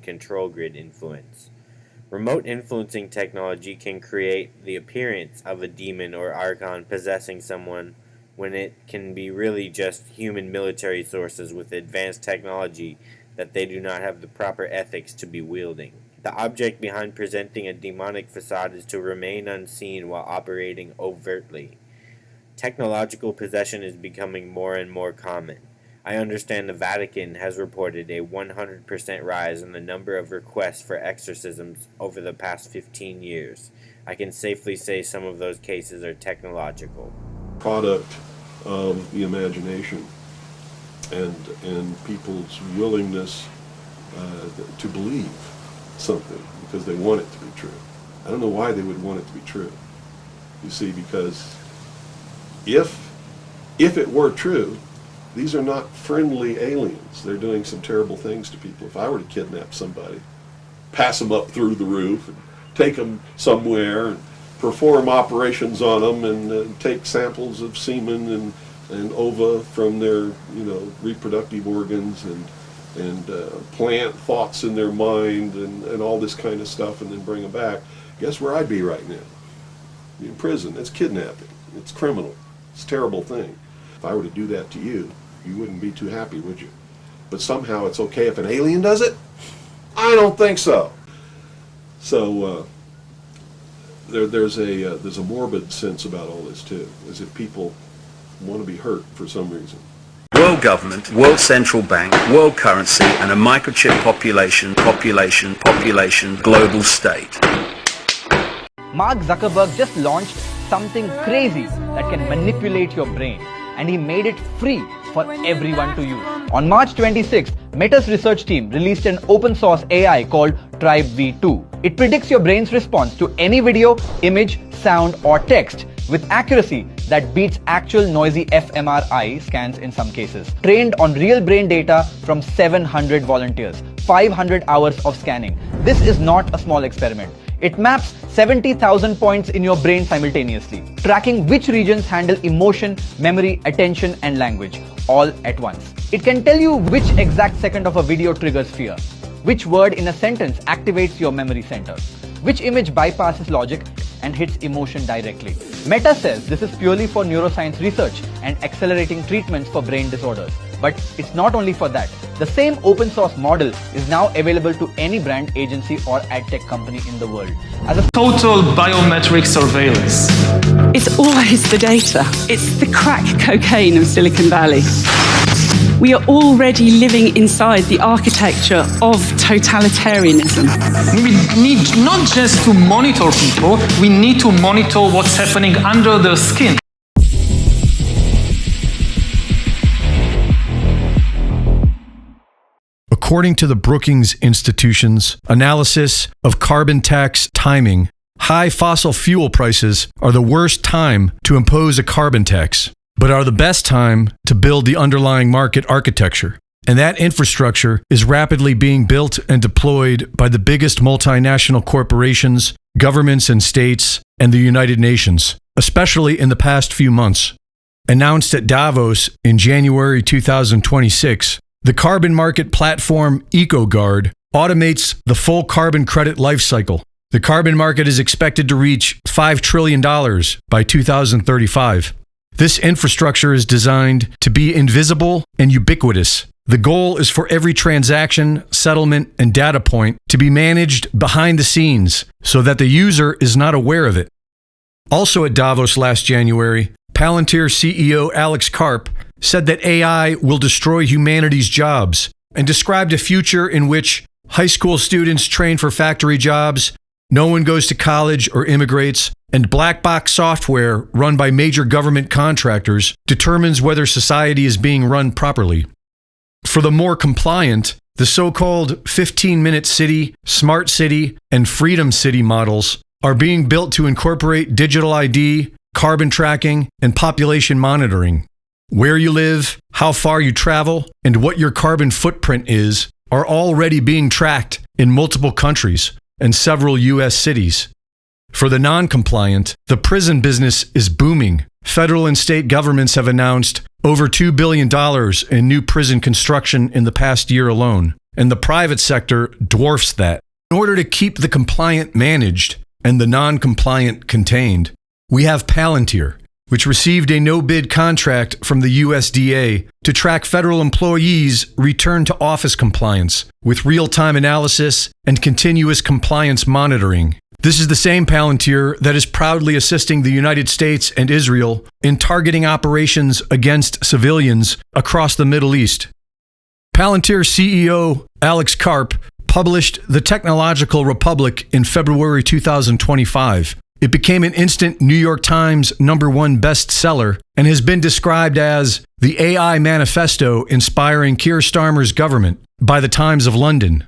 control grid influence. Remote influencing technology can create the appearance of a demon or archon possessing someone when it can be really just human military sources with advanced technology that they do not have the proper ethics to be wielding. The object behind presenting a demonic facade is to remain unseen while operating overtly. Technological possession is becoming more and more common. I understand the Vatican has reported a 100% rise in the number of requests for exorcisms over the past 15 years. I can safely say some of those cases are technological. Product of the imagination and people's willingness to believe something because they want it to be true. I don't know why they would want it to be true. You see, because if it were true, these are not friendly aliens. They're doing some terrible things to people. If I were to kidnap somebody, pass them up through the roof, and take them somewhere, and perform operations on them, and take samples of semen and ova from their, reproductive organs, and plant thoughts in their mind, and all this kind of stuff, and then bring them back, guess where I'd be right now? In prison. That's kidnapping. It's criminal. It's a terrible thing. If I were to do that to you, you wouldn't be too happy, would you? But somehow it's okay if an alien does it? I don't think so. So there's a morbid sense about all this too, as if people want to be hurt for some reason. World government, world central bank, world currency, and a microchip population, global state. Mark Zuckerberg just launched something crazy that can manipulate your brain, and he made it free for everyone to use. On March 26th, Meta's research team released an open source AI called Tribe V2. It predicts your brain's response to any video, image, sound, or text with accuracy that beats actual noisy fMRI scans in some cases. Trained on real brain data from 700 volunteers, 500 hours of scanning. This is not a small experiment. It maps 70,000 points in your brain simultaneously, tracking which regions handle emotion, memory, attention, and language, all at once. It can tell you which exact second of a video triggers fear, which word in a sentence activates your memory center, which image bypasses logic and hits emotion directly. Meta says this is purely for neuroscience research and accelerating treatments for brain disorders. But it's not only for that. The same open source model is now available to any brand, agency, or ad tech company in the world. As a total biometric surveillance. It's always the data. It's the crack cocaine of Silicon Valley. We are already living inside the architecture of totalitarianism. We need not just to monitor people, we need to monitor what's happening under their skin. According to the Brookings Institution's analysis of carbon tax timing, high fossil fuel prices are the worst time to impose a carbon tax, but are the best time to build the underlying market architecture. And that infrastructure is rapidly being built and deployed by the biggest multinational corporations, governments and states, and the United Nations, especially in the past few months. Announced at Davos in January 2026, the carbon market platform EcoGuard automates the full carbon credit lifecycle. The carbon market is expected to reach $5 trillion by 2035. This infrastructure is designed to be invisible and ubiquitous. The goal is for every transaction, settlement, and data point to be managed behind the scenes so that the user is not aware of it. Also at Davos last January, Palantir CEO Alex Karp said that AI will destroy humanity's jobs and described a future in which high school students train for factory jobs, no one goes to college or immigrates, and black box software run by major government contractors determines whether society is being run properly. For the more compliant, the so-called 15-minute city, smart city, and freedom city models are being built to incorporate digital ID, carbon tracking, and population monitoring. Where you live, how far you travel, and what your carbon footprint is are already being tracked in multiple countries and several U.S. cities. For the non-compliant, the prison business is booming. Federal and state governments have announced over $2 billion in new prison construction in the past year alone. and the private sector dwarfs that. In order to keep the compliant managed and the non-compliant contained, we have Palantir, which received a no-bid contract from the USDA to track federal employees' return to office compliance with real-time analysis and continuous compliance monitoring. This is the same Palantir that is proudly assisting the United States and Israel in targeting operations against civilians across the Middle East. Palantir CEO Alex Karp published The Technological Republic in February 2025. It became an instant New York Times #1 bestseller and has been described as the AI manifesto inspiring Keir Starmer's government by the Times of London.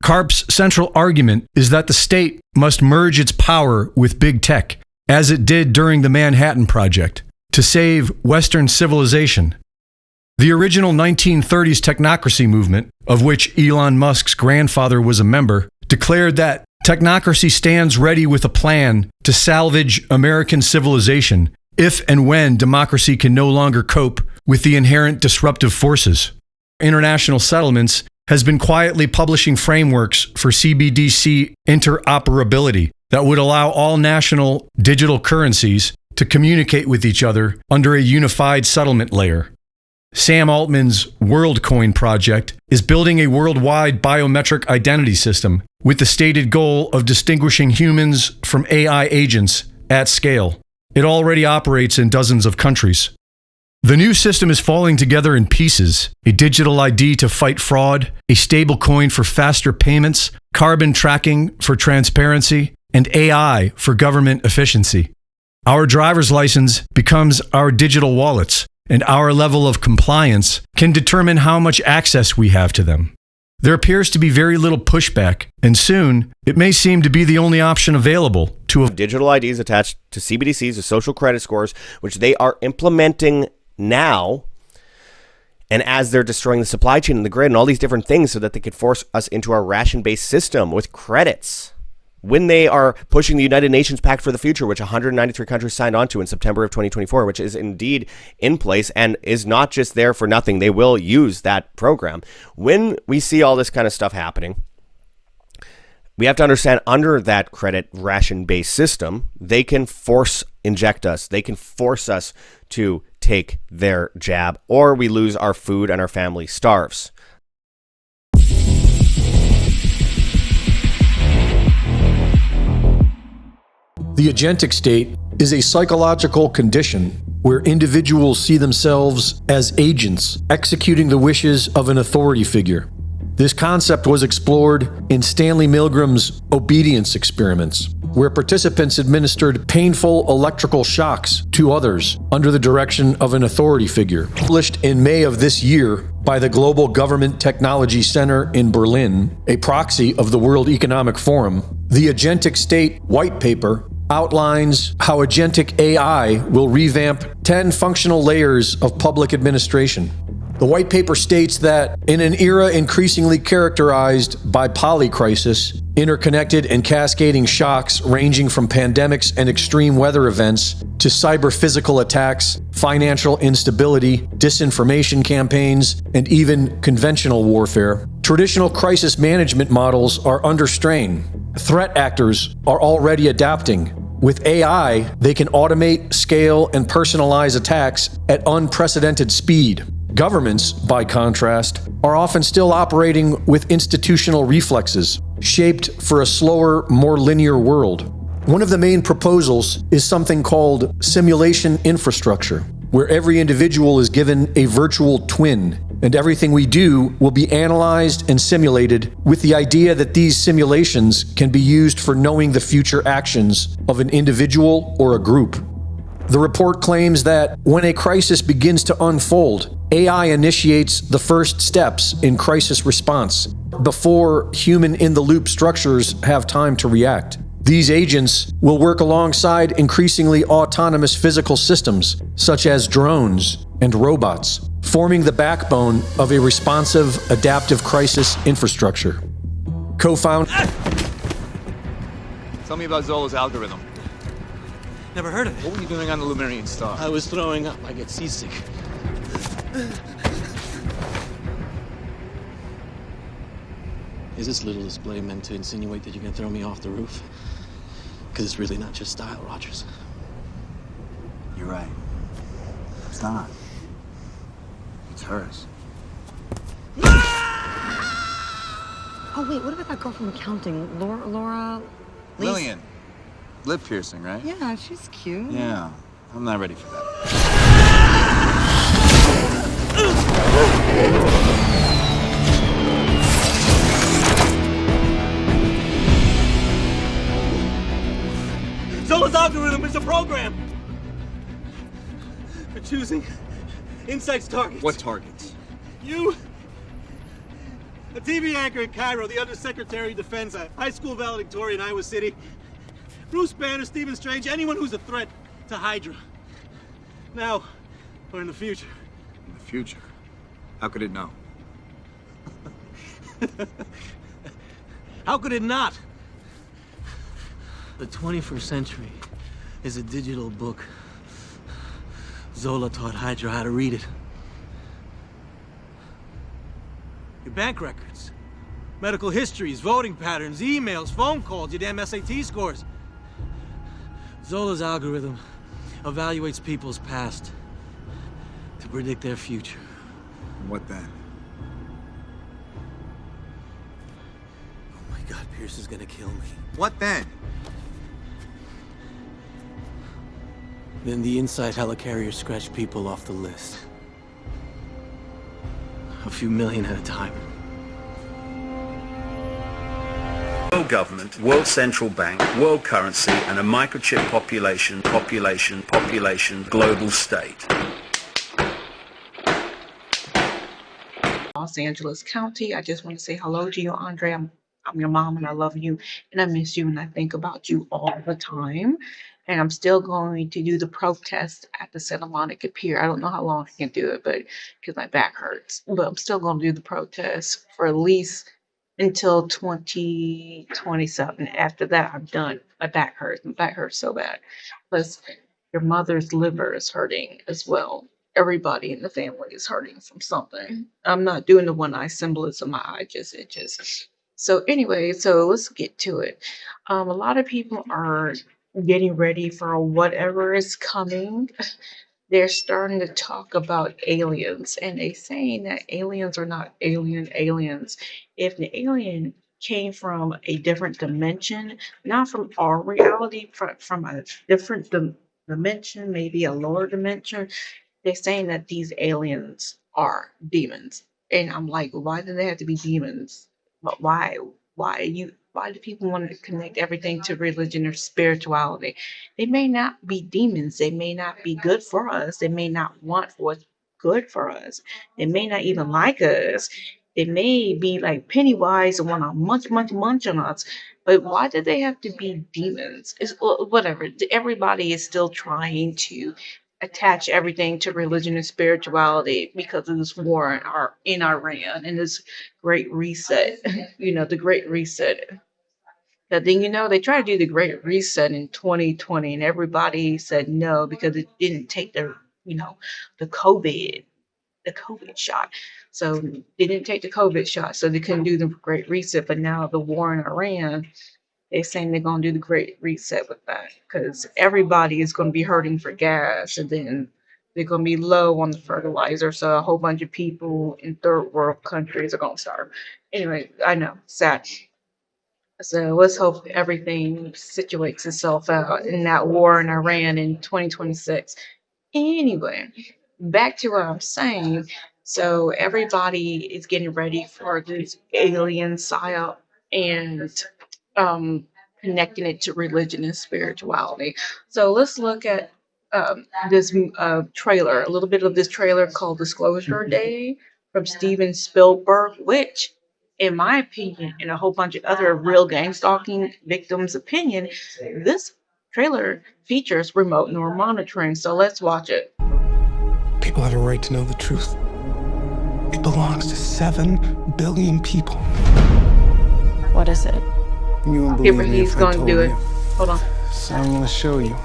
Karp's central argument is that the state must merge its power with big tech, as it did during the Manhattan Project, to save Western civilization. The original 1930s technocracy movement, of which Elon Musk's grandfather was a member, declared that technocracy stands ready with a plan to salvage American civilization if and when democracy can no longer cope with the inherent disruptive forces. International Settlements has been quietly publishing frameworks for CBDC interoperability that would allow all national digital currencies to communicate with each other under a unified settlement layer. Sam Altman's WorldCoin project is building a worldwide biometric identity system with the stated goal of distinguishing humans from AI agents at scale. It already operates in dozens of countries. The new system is falling together in pieces: a digital ID to fight fraud, a stablecoin for faster payments, carbon tracking for transparency, and AI for government efficiency. Our driver's license becomes our digital wallets, and our level of compliance can determine how much access we have to them. There appears to be very little pushback, and soon it may seem to be the only option available to digital IDs attached to CBDCs, to social credit scores, which they are implementing now, and as they're destroying the supply chain and the grid and all these different things so that they could force us into our ration-based system with credits. When they are pushing the United Nations Pact for the Future, which 193 countries signed on to in September of 2024, which is indeed in place and is not just there for nothing. They will use that program. When we see all this kind of stuff happening, we have to understand under that credit ration-based system, they can force inject us. They can force us to take their jab, or we lose our food and our family starves. The agentic state is a psychological condition where individuals see themselves as agents executing the wishes of an authority figure. This concept was explored in Stanley Milgram's obedience experiments, where participants administered painful electrical shocks to others under the direction of an authority figure. Published in May of this year by the Global Government Technology Center in Berlin, a proxy of the World Economic Forum, the Agentic State White Paper outlines how agentic AI will revamp 10 functional layers of public administration. The white paper states that in an era increasingly characterized by polycrisis, interconnected and cascading shocks ranging from pandemics and extreme weather events to cyber-physical attacks, financial instability, disinformation campaigns, and even conventional warfare, traditional crisis management models are under strain. Threat actors are already adapting. With AI, they can automate, scale, and personalize attacks at unprecedented speed. Governments, by contrast, are often still operating with institutional reflexes, shaped for a slower, more linear world. One of the main proposals is something called simulation infrastructure, where every individual is given a virtual twin, and everything we do will be analyzed and simulated, with the idea that these simulations can be used for knowing the future actions of an individual or a group. The report claims that when a crisis begins to unfold, AI initiates the first steps in crisis response before human in-the-loop structures have time to react. These agents will work alongside increasingly autonomous physical systems, such as drones and robots, forming the backbone of a responsive, adaptive crisis infrastructure. Co-founder. Tell me about Zolo's algorithm. Never heard of it. What were you doing on the Lumerian Star? I was throwing up. I get seasick. Is this little display meant to insinuate that you can throw me off the roof? Because it's really not just style, Rogers. You're right. It's not. It's hers. Oh, wait, what about that girl from accounting? Laura? Lillian. Lip piercing, right? Yeah, she's cute. Yeah. I'm not ready for that. Zola's algorithm is a program for choosing insights targets. What targets? You, a TV anchor in Cairo, the Undersecretary of Defense, a high school valedictorian in Iowa City, Bruce Banner, Stephen Strange, anyone who's a threat to Hydra. Now, or in the future. In the future? How could it know? How could it not? The 21st century is a digital book. Zola taught Hydra how to read it. Your bank records, medical histories, voting patterns, emails, phone calls, your damn SAT scores. Zola's algorithm evaluates people's past to predict their future. And what then? Oh my God, Pierce is gonna kill me. What then? Then the inside helicarrier scratched people off the list. A few million at a time. World government, world central bank, world currency, and a microchip population, global state. Los Angeles County. I just want to say hello to you, Andre. I'm your mom and I love you and I miss you and I think about you all the time. And I'm still going to do the protest at the Santa Monica Pier. I don't know how long I can do it, but because my back hurts. But I'm still going to do the protest for at least until 2027. After that, I'm done. My back hurts. My back hurts so bad. Plus, your mother's liver is hurting as well. Everybody in the family is hurting from something. I'm not doing the one eye symbolism. My eye just itches. So anyway, so let's get to it. A lot of people are getting ready for whatever is coming. They're starting to talk about aliens, and they saying that aliens are not aliens. If the alien came from a different dimension, not from our reality, from a different dimension, maybe a lower dimension, they're saying that these aliens are demons. And I'm like, why do they have to be demons? But why do people want to connect everything to religion or spirituality? They may not be demons. They may not be good for us. They may not want what's good for us. They may not even like us. They may be like Pennywise and want to munch on us. But why do they have to be demons? It's whatever. Everybody is still trying to attach everything to religion and spirituality because of this war in Iran and this great reset. The great reset. But then, they tried to do the great reset in 2020 and everybody said no because it didn't take the COVID shot. So they didn't take the COVID shot, so they couldn't do the great reset. But now the war in Iran, they're saying they're going to do the great reset with that because everybody is going to be hurting for gas and then they're going to be low on the fertilizer. So a whole bunch of people in third world countries are going to starve. Anyway, I know, sad. So let's hope everything situates itself out in that war in Iran in 2026. Anyway, back to what I'm saying. So everybody is getting ready for this alien psyop and connecting it to religion and spirituality. So let's look at this trailer, a little bit of this trailer called Disclosure Day from Steven Spielberg, which, in my opinion, and a whole bunch of other real gang stalking victims' opinion, this trailer features remote neural monitoring. So let's watch it. People have a right to know the truth. It belongs to 7 billion people. What is it? You won't believe me He's if I going to told do it. you. Hold on. So I'm gonna show you.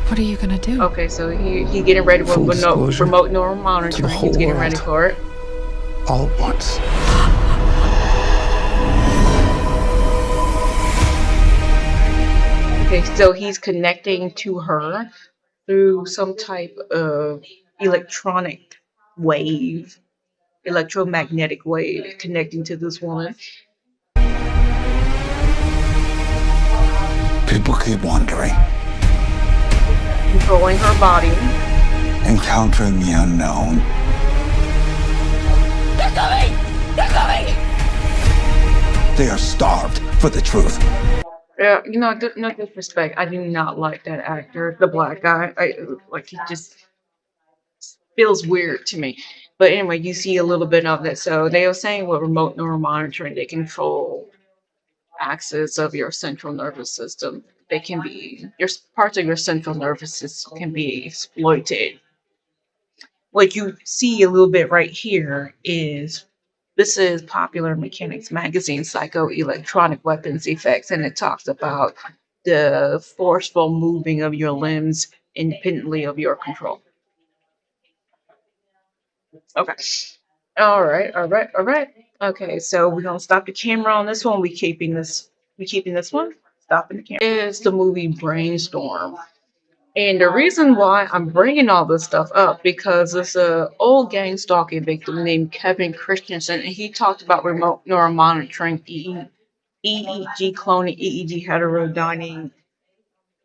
What are you gonna do? Okay, so he getting ready with remote neural monitoring. He's getting ready for it. all at once. Okay, so he's connecting to her through some type of electronic wave, electromagnetic wave connecting to this woman. People keep wandering, Controlling her body. encountering the unknown. They're coming! They're coming! They are starved for the truth. Yeah, you know, no disrespect. I do not like that actor, the black guy. Like he just feels weird to me. But anyway, you see a little bit of that. So they were saying with remote neural monitoring, they control axis of your central nervous system. They can be your parts of your central nervous system can be exploited. What you see a little bit right here is this is Popular Mechanics Magazine Psychoelectronic Weapons Effects, and it talks about the forceful moving of your limbs independently of your control. Okay. All right, all right, all right. Okay, so we're gonna stop the camera on this one. We keeping this one. Stopping the camera. Is the movie Brainstorm. And the reason why I'm bringing all this stuff up because it's a old gang stalking victim named Kevin Christensen, and he talked about remote neural monitoring, EEG cloning, EEG heterodyning,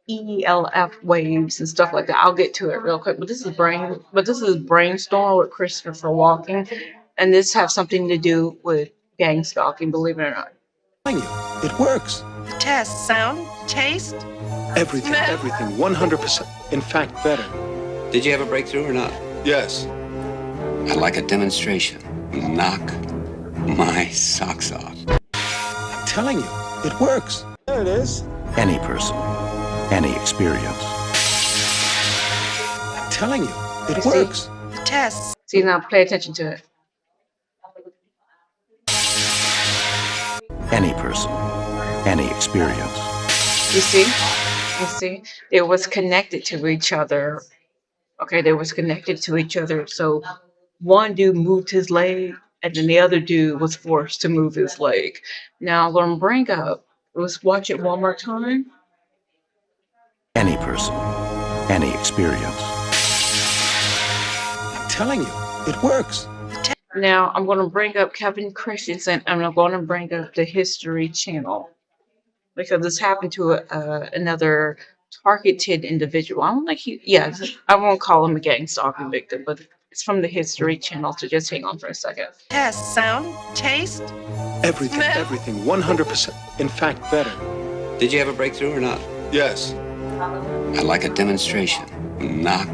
ELF waves, and stuff like that. I'll get to it real quick. But this is Brainstorm with Christopher Walken, and this has something to do with gang stalking. Believe it or not. It works. Test, sound, taste? Everything, everything, 100%. In fact, better. Did you have a breakthrough or not? Yes. I'd like a demonstration. Knock my socks off. I'm telling you, it works. There it is. Any person, any experience. I'm telling you, it works. Test. See, now pay attention to it. Any person, any experience. You see, it was connected to each other. Okay, they was connected to each other. So one dude moved his leg, and then the other dude was forced to move his leg. Now, I'm gonna bring up. Let's watch it one more time. Any person, any experience. I'm telling you, it works. Now, I'm gonna bring up Kevin Christensen, and I'm gonna bring up the History Channel. Because this happened to another targeted individual. I don't think I won't call him a gang stalking victim, but it's from the History Channel, so just hang on for a second. Test, sound, taste? Everything, everything, 100%. In fact, better. Did you have a breakthrough or not? Yes. I'd like a demonstration. Knock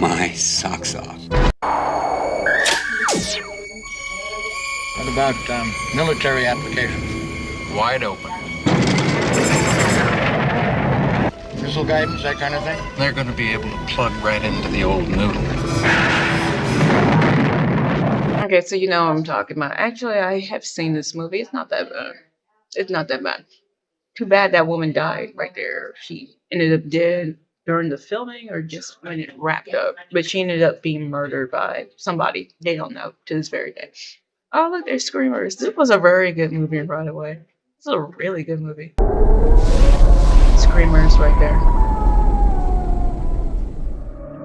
my socks off. What about military applications? Wide open. Missile guidance, that kind of thing? They're going to be able to plug right into the old noodle. Okay, so you know what I'm talking about. Actually, I have seen this movie. It's not that bad. It's not that bad. Too bad that woman died right there. She ended up dead during the filming or just when it wrapped up. But she ended up being murdered by somebody. They don't know to this very day. Oh, look, there's screamers. This was a very good movie, by the way. This is a really good movie. Screamers right there.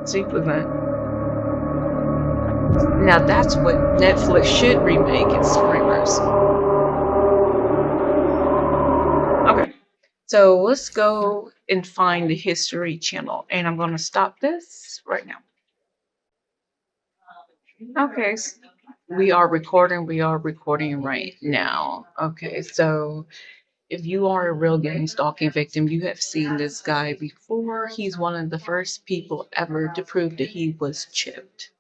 See, look at that. Now that's what Netflix should remake is Screamers. Okay, so let's go and find the History Channel, and I'm going to stop this right now. Okay, so we are recording right now. Okay, so if you are a real gang stalking victim, you have seen this guy before. He's one of the first people ever to prove that he was chipped.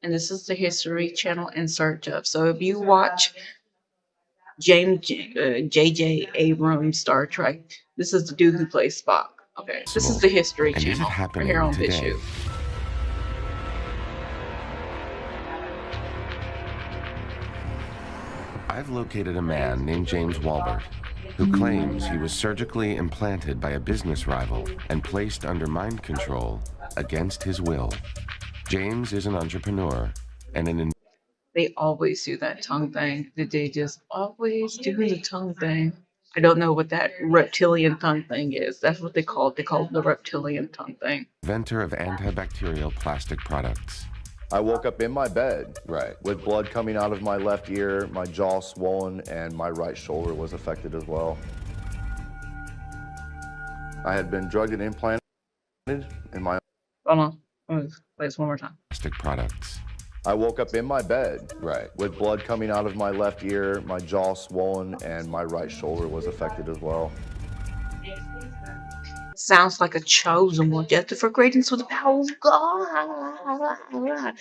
And this is the History Channel in search of. So if you watch J.J. Abrams' Star Trek, this is the dude who plays Spock. Okay, this is the History And is it Channel. We're happening here on today? BitChute. I've located a man named James Walbert who claims he was surgically implanted by a business rival and placed under mind control against his will. James is an entrepreneur and an They always do that tongue thing. That they just always do the tongue thing. I don't know what that reptilian tongue thing is. That's what they call it. They call it the reptilian tongue thing. Inventor of antibacterial plastic products. I woke up in my bed, with blood coming out of my left ear, my jaw swollen, and my right shoulder was affected as well. I had been drugged and implanted in my... Hold on. Let me play this one more time. Plastic products. I woke up in my bed, with blood coming out of my left ear, my jaw swollen, and my right shoulder was affected as well. Sounds like a chosen one, destined for greatness with the power of God.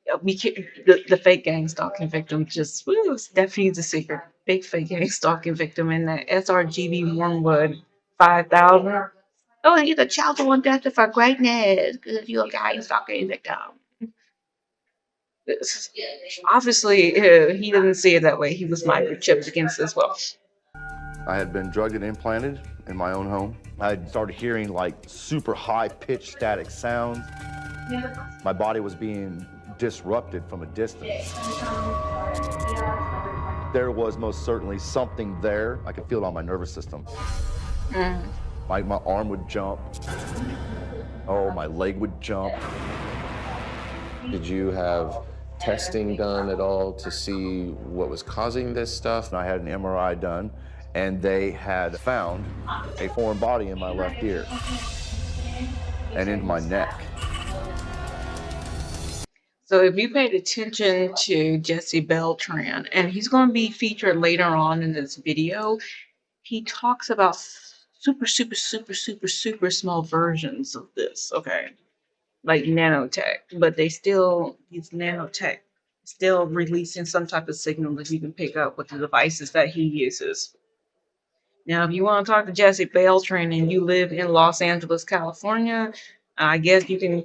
Yeah, we can't, the fake gang stalking victim just Stephanie the secret. Big fake gang stalking victim in that SRGB Wormwood 5000. Oh, he's a chosen one destined for greatness because you're a gang stalking victim. Obviously, he didn't see it that way. He was microchipped against as well. I had been drugged and implanted in my own home. I had started hearing like super high-pitched static sounds. My body was being disrupted from a distance. There was most certainly something there. I could feel it on my nervous system. My arm would jump. Oh, my leg would jump. Did you have testing done at all to see what was causing this stuff? I had an MRI done, and they had found a foreign body in my left ear and in my neck. So if you paid attention to Jesse Beltran, and he's going to be featured later on in this video, he talks about super small versions of this, okay? Like nanotech, but these nanotech still releasing some type of signal that you can pick up with the devices that he uses. Now, if you want to talk to Jesse Beltran and you live in Los Angeles, California, I guess you can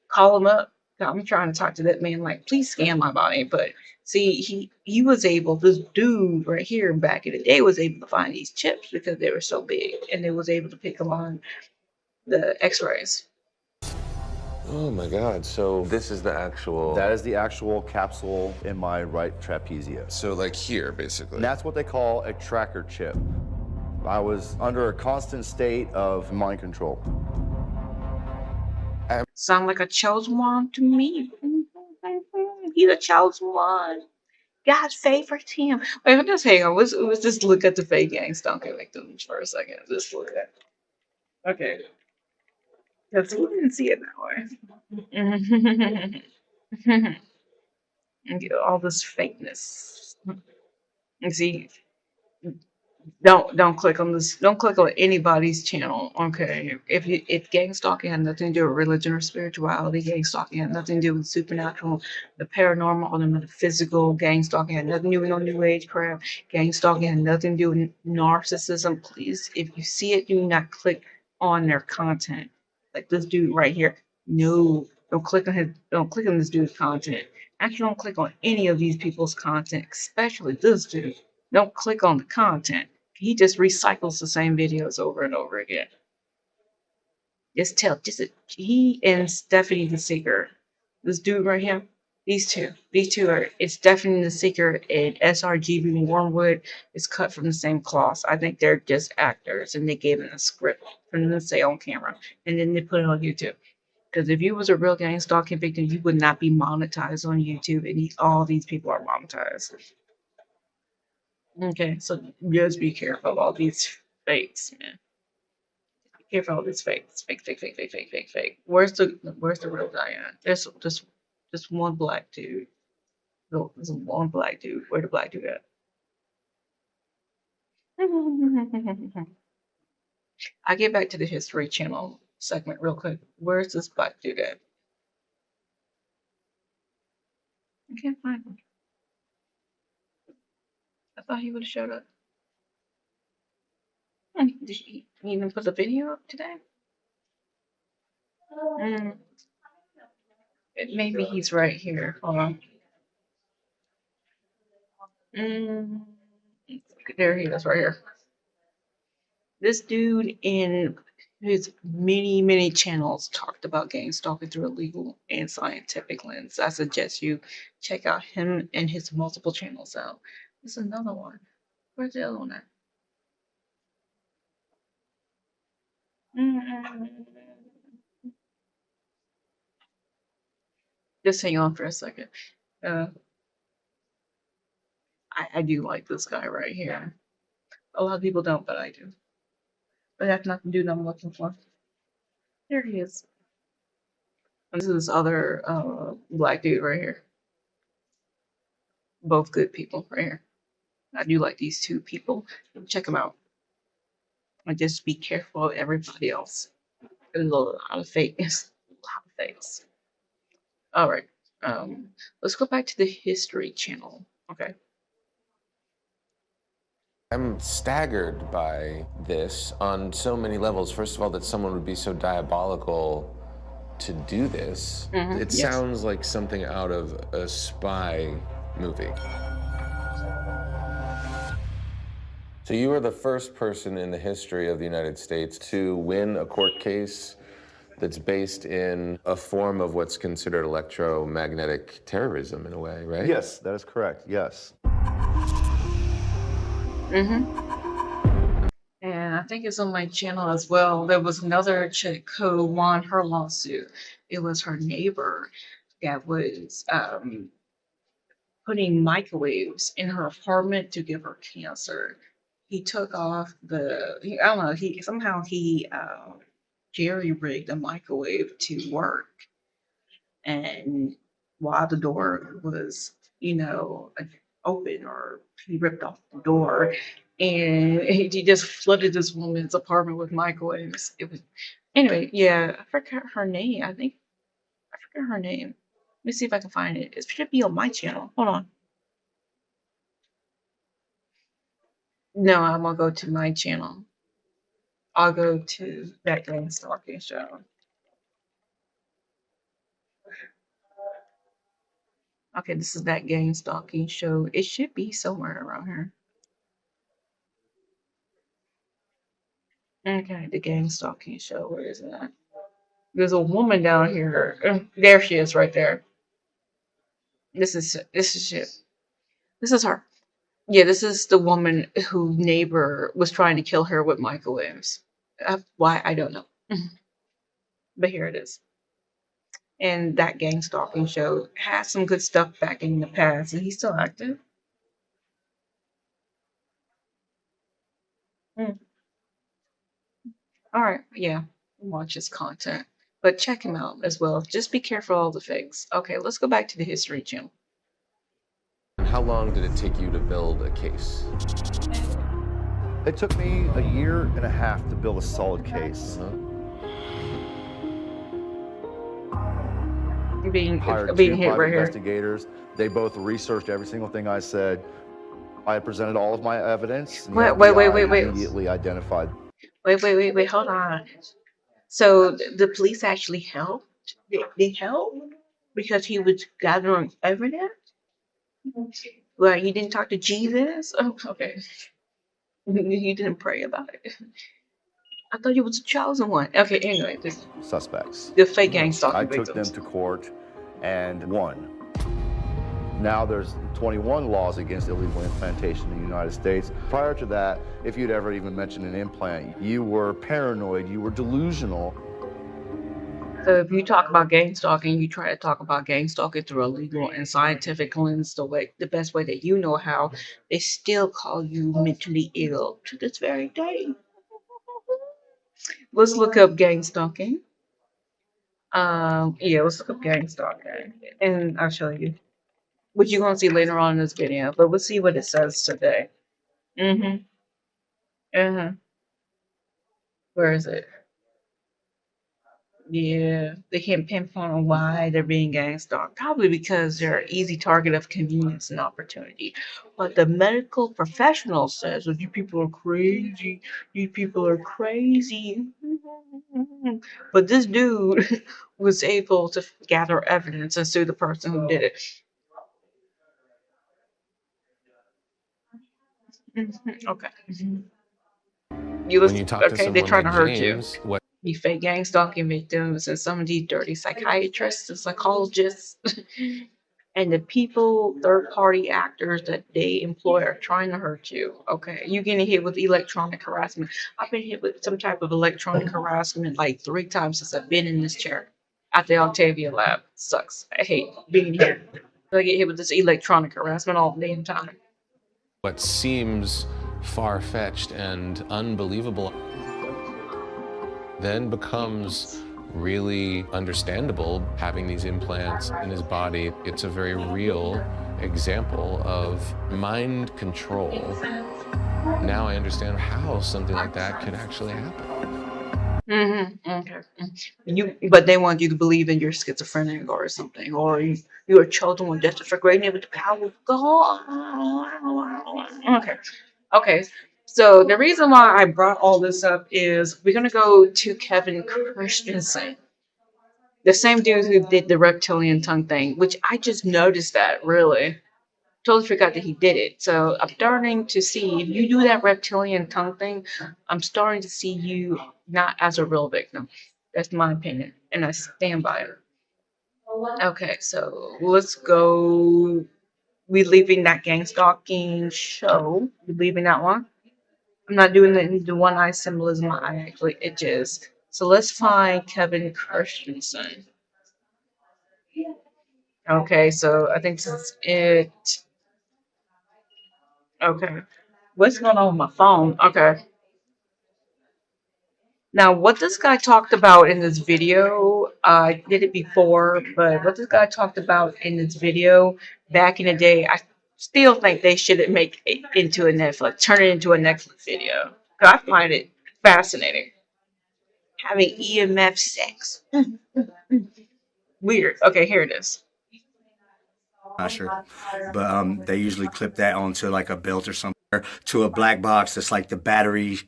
call him up. I'm trying to talk to that man like, please scan my body. But see, he was able, this dude right here back in the day was able to find these chips because they were so big, and they was able to pick them on the x-rays. Oh my God, so this is the actual... That is the actual capsule in my right trapezia. So like here, basically. And that's what they call a tracker chip. I was under a constant state of mind control. Sound like a chosen one to me. He's a chosen one. God favors him. Wait, just hang on. Let's just look at the fake gang stalking victims for a second. Just look at it. Okay. Because we didn't see it that way. And get all this fakeness. And see, don't click on this. Don't click on anybody's channel. Okay. If gang stalking had nothing to do with religion or spirituality, gang stalking had nothing to do with supernatural, the paranormal, or the metaphysical, gang stalking had nothing to do with no new age crap. Gang stalking had nothing to do with narcissism. Please, if you see it, do not click on their content. Like this dude right here. No, don't click on this dude's content. Actually, don't click on any of these people's content, especially this dude. Don't click on the content. He just recycles the same videos over and over again. He and Stephanie the Seeker, this dude right here, these two are, it's Stephanie the Seeker and SRGB Wormwood is cut from the same cloth. I think they're just actors and they gave them a script for them to say on camera and then they put it on YouTube. Because if you was a real gang stalking victim, you would not be monetized on YouTube, and all these people are monetized. Okay, so just be careful of all these fakes, man. Be careful of all these fakes. Fake. Where's the real guy at? There's just one black dude. No, there's one black dude. Where the black dude at? I get back to the History Channel segment real quick. Where's this black dude at? I can't find him. I thought he would have showed up. Did he even put the video up today? Maybe he's right here. Hold on. There he is, right here. This dude in His many channels talked about gang stalking through a legal and scientific lens. I suggest you check out him and his multiple channels out. There's another one. Where's the other one at? Just hang on for a second. I do like this guy right here. A lot of people don't, but I do. But that's not the dude I'm looking for. There he is. And this is this other black dude right here. Both good people right here. I do like these two people. Check them out. And just be careful of everybody else. There's a lot of fakeness. A lot of fakes. All right. Let's go back to the History Channel. Okay. I'm staggered by this on so many levels. First of all, that someone would be so diabolical to do this. It sounds like something out of a spy movie. So you are the first person in the history of the United States to win a court case that's based in a form of what's considered electromagnetic terrorism in a way, right? Yes, that is correct. Yes. And I think it's on my channel as well. There was another chick who won her lawsuit. It was her neighbor that was putting microwaves in her apartment to give her cancer. He took off I don't know, he jerry-rigged a microwave to work. And while the door was, open, or he ripped off the door, and he just flooded this woman's apartment with microwaves. It was, anyway, yeah, I forgot her name. I forgot her name. Let me see if I can find it. It should be on my channel. Hold on. No, I'm gonna go to my channel. I'll go to that gang-stalking show. Okay, this is that gang-stalking show. It should be somewhere around here. Okay, the gang-stalking show. Where is it at? There's a woman down here. There she is, right there. This is it. This is her. Yeah, this is the woman whose neighbor was trying to kill her with microwaves. Why, I don't know. But here it is. And that gang stalking show has some good stuff back in the past, and he's still active. All right, yeah, watch his content, but check him out as well. Just be careful of all the fakes. Okay, let's go back to the History Channel. How long did it take you to build a case? It took me a year and a half to build a solid case. Being Hired hit two right private here. investigators. They both researched every single thing I said. I presented all of my evidence. And the Wait. FBI immediately identified. Wait, hold on. So the police actually helped? They helped? Because he was gathering evidence? Well, he didn't talk to Jesus? Oh, okay. He didn't pray about it. I thought you was the chosen one. Okay, anyway. Suspects. The fake gang stalking I took victims. them to court and won. Now there's 21 laws against illegal implantation in the United States. Prior to that, if you'd ever even mentioned an implant, you were paranoid, you were delusional. So if you talk about gang stalking, you try to talk about gang stalking through a legal and scientific lens, the best way that you know how, they still call you mentally ill to this very day. Let's look up gang stalking. Yeah, let's look up gang stalking, and I'll show you. Which you're gonna see later on in this video, but we'll see what it says today. Where is it? Yeah, they can't pinpoint why they're being gang stalked. Probably because they're an easy target of convenience and opportunity. But the medical professional says, well, you people are crazy. You people are crazy. But this dude was able to gather evidence and sue the person who did it. Okay. When you talk to Okay, they're someone trying like to hurt James, you. what The fake gang stalking victims and some of these dirty psychiatrists and psychologists and the people, third party actors that they employ are trying to hurt you. Okay. You getting hit with electronic harassment. I've been hit with some type of electronic harassment like 3 times since I've been in this chair at the Octavia lab. Sucks. I hate being here. I get hit with this electronic harassment all the damn time. What seems far-fetched and unbelievable then becomes really understandable. Having these implants in his body, it's a very real example of mind control. Now I understand how something like that could actually happen. Okay. But they want you to believe that you're schizophrenic or something, or you are chosen with death for greatness with the power of God. Okay. Okay. So the reason why I brought all this up is we're gonna go to Kevin Christensen, the same dude who did the reptilian tongue thing, which I just noticed that really. Totally forgot that he did it. So I'm starting to see if you do that reptilian tongue thing, I'm starting to see you not as a real victim. That's my opinion, and I stand by it. Okay, so let's go. We leaving that gang stalking show. We leaving that one. I'm not doing the one eye symbolism. My eye actually itches. So let's find Kevin Christensen. Okay, so I think this is it. Okay. What's going on with my phone? Okay. Now, what this guy talked about in this video, I did it before, but what this guy talked about in this video back in the day, I still think they should make it into a Netflix, turn it into a Netflix video. 'Cause I find it fascinating. Having EMF sex. Weird. Okay, here it is. Not sure, but they usually clip that onto like a belt or something, to a black box that's like the battery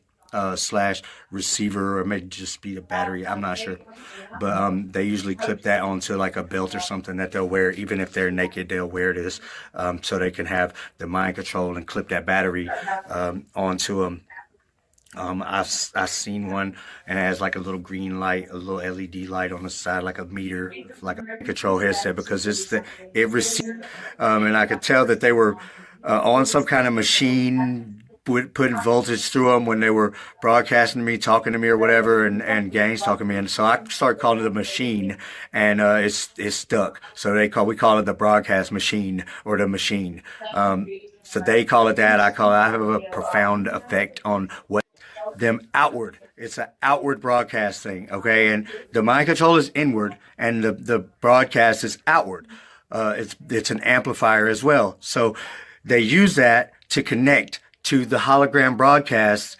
slash receiver, or maybe just be the battery. I'm not sure, but they usually clip that onto like a belt or something that they'll wear. Even if they're naked, they'll wear this so they can have the mind control and clip that battery onto them. I've seen one, and it has like a little green light, a little LED light on the side, like a meter, like a control headset, because it receives. And I could tell that they were on some kind of machine, putting voltage through them when they were broadcasting to me, talking to me or whatever, and gangs talking to me. And so I started calling it a machine, and it's stuck. So we call it the broadcast machine, or the machine. So they call it that. I have a profound effect on what them outward. It's an outward broadcast thing, okay? And the mind control is inward, and the broadcast is outward. It's an amplifier as well. So they use that to connect to the hologram broadcast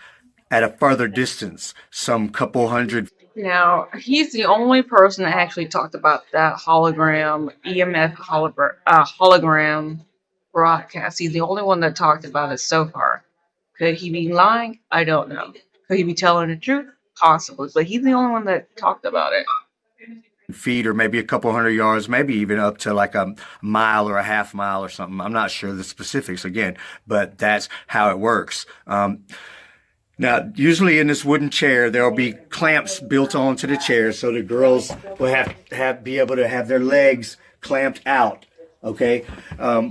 at a further distance, some couple hundred. Now, he's the only person that actually talked about that hologram, EMF hologram broadcast. He's the only one that talked about it so far. Could he be lying? I don't know. Could he be telling the truth? Possibly. But he's the only one that talked about it. Feet, or maybe a couple hundred yards, maybe even up to like a mile or a half mile or something. I'm not sure the specifics again, but that's how it works. Now, usually in this wooden chair, there'll be clamps built onto the chair, so the girls will be able to have their legs clamped out, okay,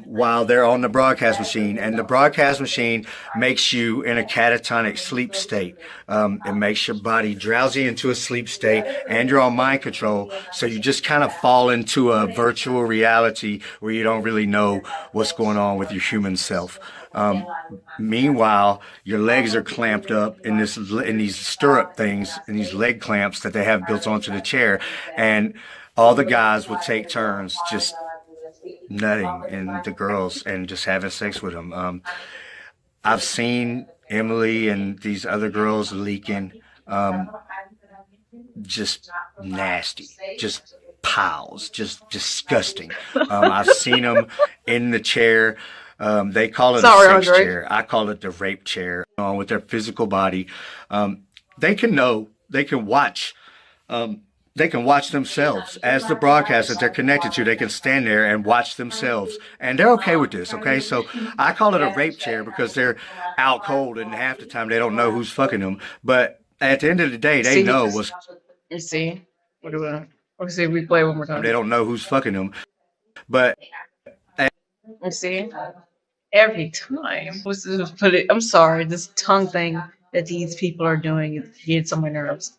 while they're on the broadcast machine. And the broadcast machine makes you in a catatonic sleep state. It makes your body drowsy into a sleep state, and you're on mind control, so you just kind of fall into a virtual reality where you don't really know what's going on with your human self. Meanwhile, your legs are clamped up in these stirrup things, in these leg clamps that they have built onto the chair, and all the guys will take turns just nutting and the girls and just having sex with them. I've seen Emily and these other girls leaking, just nasty, just piles, just disgusting. I've seen them in the chair. They call it a sex chair. I call it the rape chair. With their physical body, they can watch. They can watch themselves as the broadcast that they're connected to. They can stand there and watch themselves, and they're okay with this. Okay, so I call it a rape chair because they're out cold, and half the time they don't know who's fucking them. But at the end of the day, they See, know what's. you see, what do we? Let's see, we play one more time. They don't know who's fucking them, but You see, every time. Put it. I'm sorry, this tongue thing that these people are doing gets on my nerves.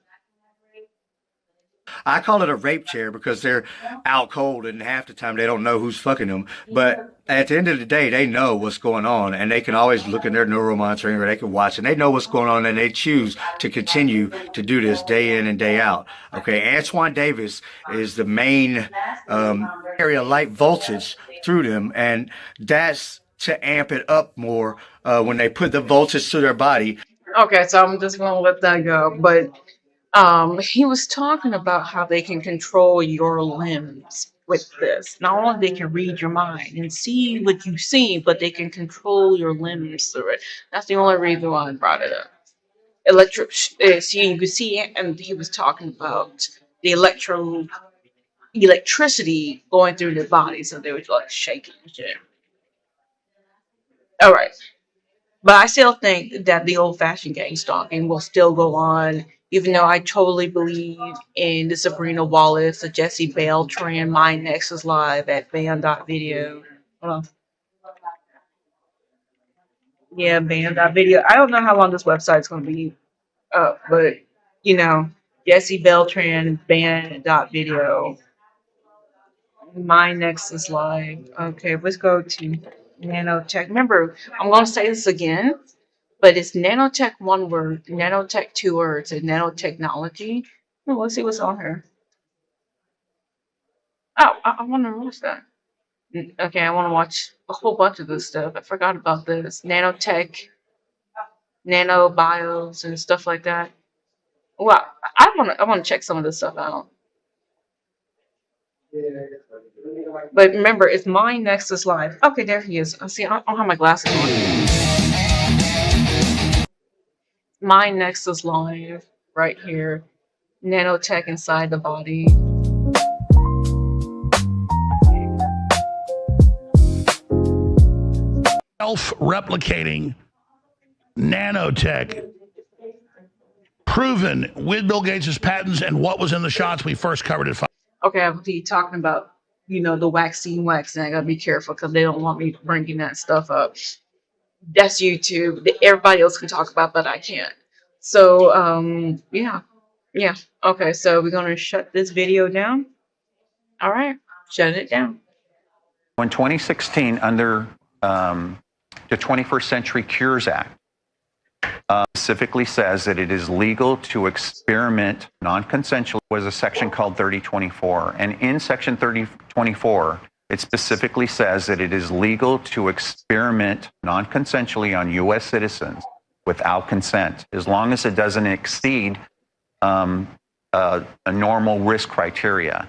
I call it a rape chair because they're out cold and half the time they don't know who's fucking them. But at the end of the day, they know what's going on and they can always look in their neuromonitoring or they can watch and they know what's going on and they choose to continue to do this day in and day out. Okay, Antoine Davis is the main area light voltage through them, and that's to amp it up more when they put the voltage to their body. Okay, so I'm just gonna let that go. But he was talking about how they can control your limbs with this. Not only they can read your mind and see what you see, but they can control your limbs through it. That's the only reason why I brought it up. See, you could see, and he was talking about the electricity going through their body, so they were like shaking and shit. All right. But I still think that the old-fashioned gang stalking will still go on, even though I totally believe in the Sabrina Wallace, the Jesse Bell trend. My next is live at band.video. Hold on. Yeah, band.video. I don't know how long this website's going to be up, but, you know, Jesse Bell trend, band.video. My next is live. Okay, let's go to nanotech. Remember, I'm going to say this again. But it's nanotech one word, nanotech two words, and nanotechnology. Oh, let's see what's on here. Oh, I want to watch that. Okay, I want to watch a whole bunch of this stuff. I forgot about this. Nanotech, nanobios, and stuff like that. Well, I want to check some of this stuff out. But remember, it's my Nexus Live. Okay, there he is. I see. I don't have my glasses on. My Nexus Live, right here. Nanotech inside the body. Self-replicating nanotech proven with Bill Gates' patents and what was in the shots we first covered at 5. Okay, I'll be talking about, you know, the vaccine wax, and I gotta be careful because they don't want me bringing that stuff up. That's YouTube. Everybody else can talk about, but I can't. So, yeah. Okay, so we're gonna shut this video down. All right, shut it down. In 2016, under the 21st Century Cures Act, specifically says that it is legal to experiment non-consensually. Was a section called 3024, and in section 3024, it specifically says that it is legal to experiment non-consensually on U.S. citizens without consent, as long as it doesn't exceed a normal risk criteria.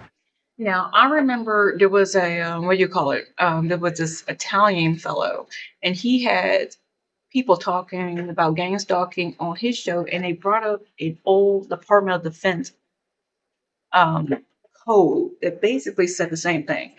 Now, I remember there was a, what do you call it? There was this Italian fellow, and he had people talking about gang stalking on his show, and they brought up an old Department of Defense code that basically said the same thing.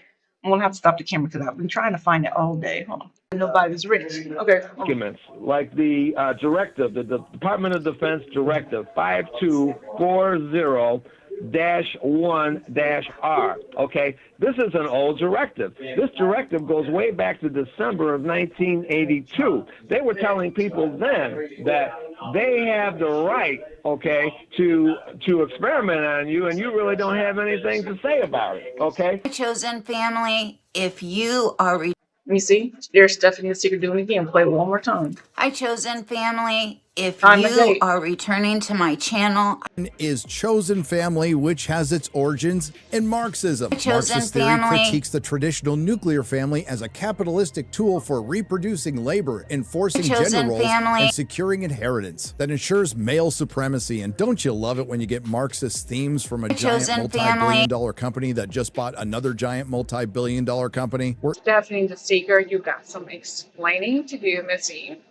I'm gonna have to stop the camera because I've been trying to find it all day. Hold on. Nobody's ready. Okay. Documents like the directive, the Department of Defense Directive 5240-1-R. Okay, this is an old directive. This directive goes way back to December of 1982. They were telling people then that they have the right, okay, to experiment on you, and you really don't have anything to say about it. Okay. Chosen family, if you are. You see, there's Stephanie the Secret doing it again. Play it one more time. Hi, Chosen family. If you are returning to my channel, is Chosen Family, which has its origins in Marxism. Marxist theory family critiques the traditional nuclear family as a capitalistic tool for reproducing labor, enforcing gender roles, and securing inheritance that ensures male supremacy. And don't you love it when you get Marxist themes from a giant multi-billion-dollar company that just bought another giant multi-billion-dollar company? Stephanie the Secret, you got some explaining to do, Missy.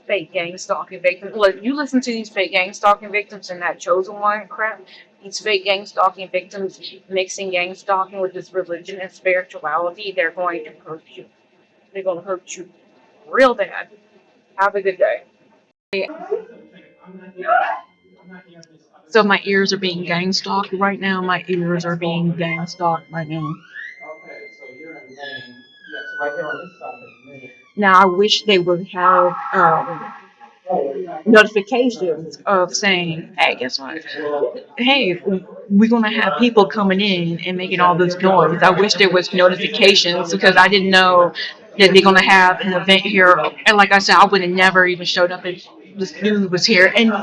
Fake gang stalking victims. Look, you listen to these fake gang stalking victims and that chosen one crap. These fake gang stalking victims mixing gang stalking with this religion and spirituality, they're going to hurt you. They're going to hurt you real bad. Have a good day. So my ears are being gang stalked right now. My ears are being gang stalked right now. Now I wish they would have notifications of saying, "Hey, guess what? Hey, we're gonna have people coming in and making all this noise." I wish there was notifications because I didn't know that they're gonna have an event here. And like I said, I would have never even showed up if this dude was here. And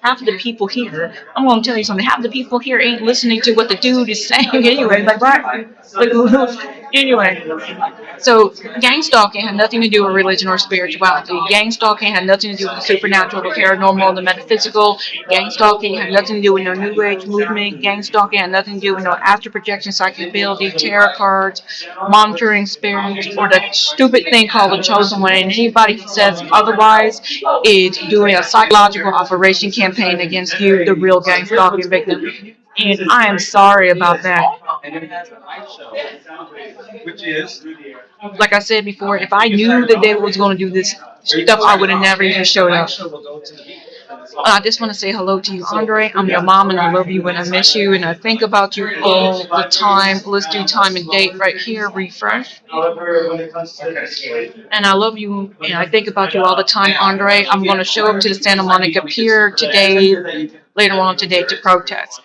half of the people here, I'm gonna tell you something. Half the people here ain't listening to what the dude is saying anyway. Like, right? Like, anyway. So, gang stalking had nothing to do with religion or spirituality. Gang stalking had nothing to do with the supernatural, the paranormal, the metaphysical. Gang stalking had nothing to do with no New Age movement. Gang stalking had nothing to do with no astral projection, psychic ability, tarot cards, monitoring spirits, or that stupid thing called the chosen one. And anybody who says otherwise is doing a psychological operation campaign against you, the real gang stalking victim. And I am sorry about that. Like I said before, if I knew that they was going to do this stuff, I would have never even showed up. I just want to say hello to you, Andre. I'm your mom, and I love you and I miss you, and I think about you all the time. Let's do time and date right here. Refresh. And I love you, and I think about you all the time, Andre. I'm going to show up to the Santa Monica Pier today, later on today, to protest.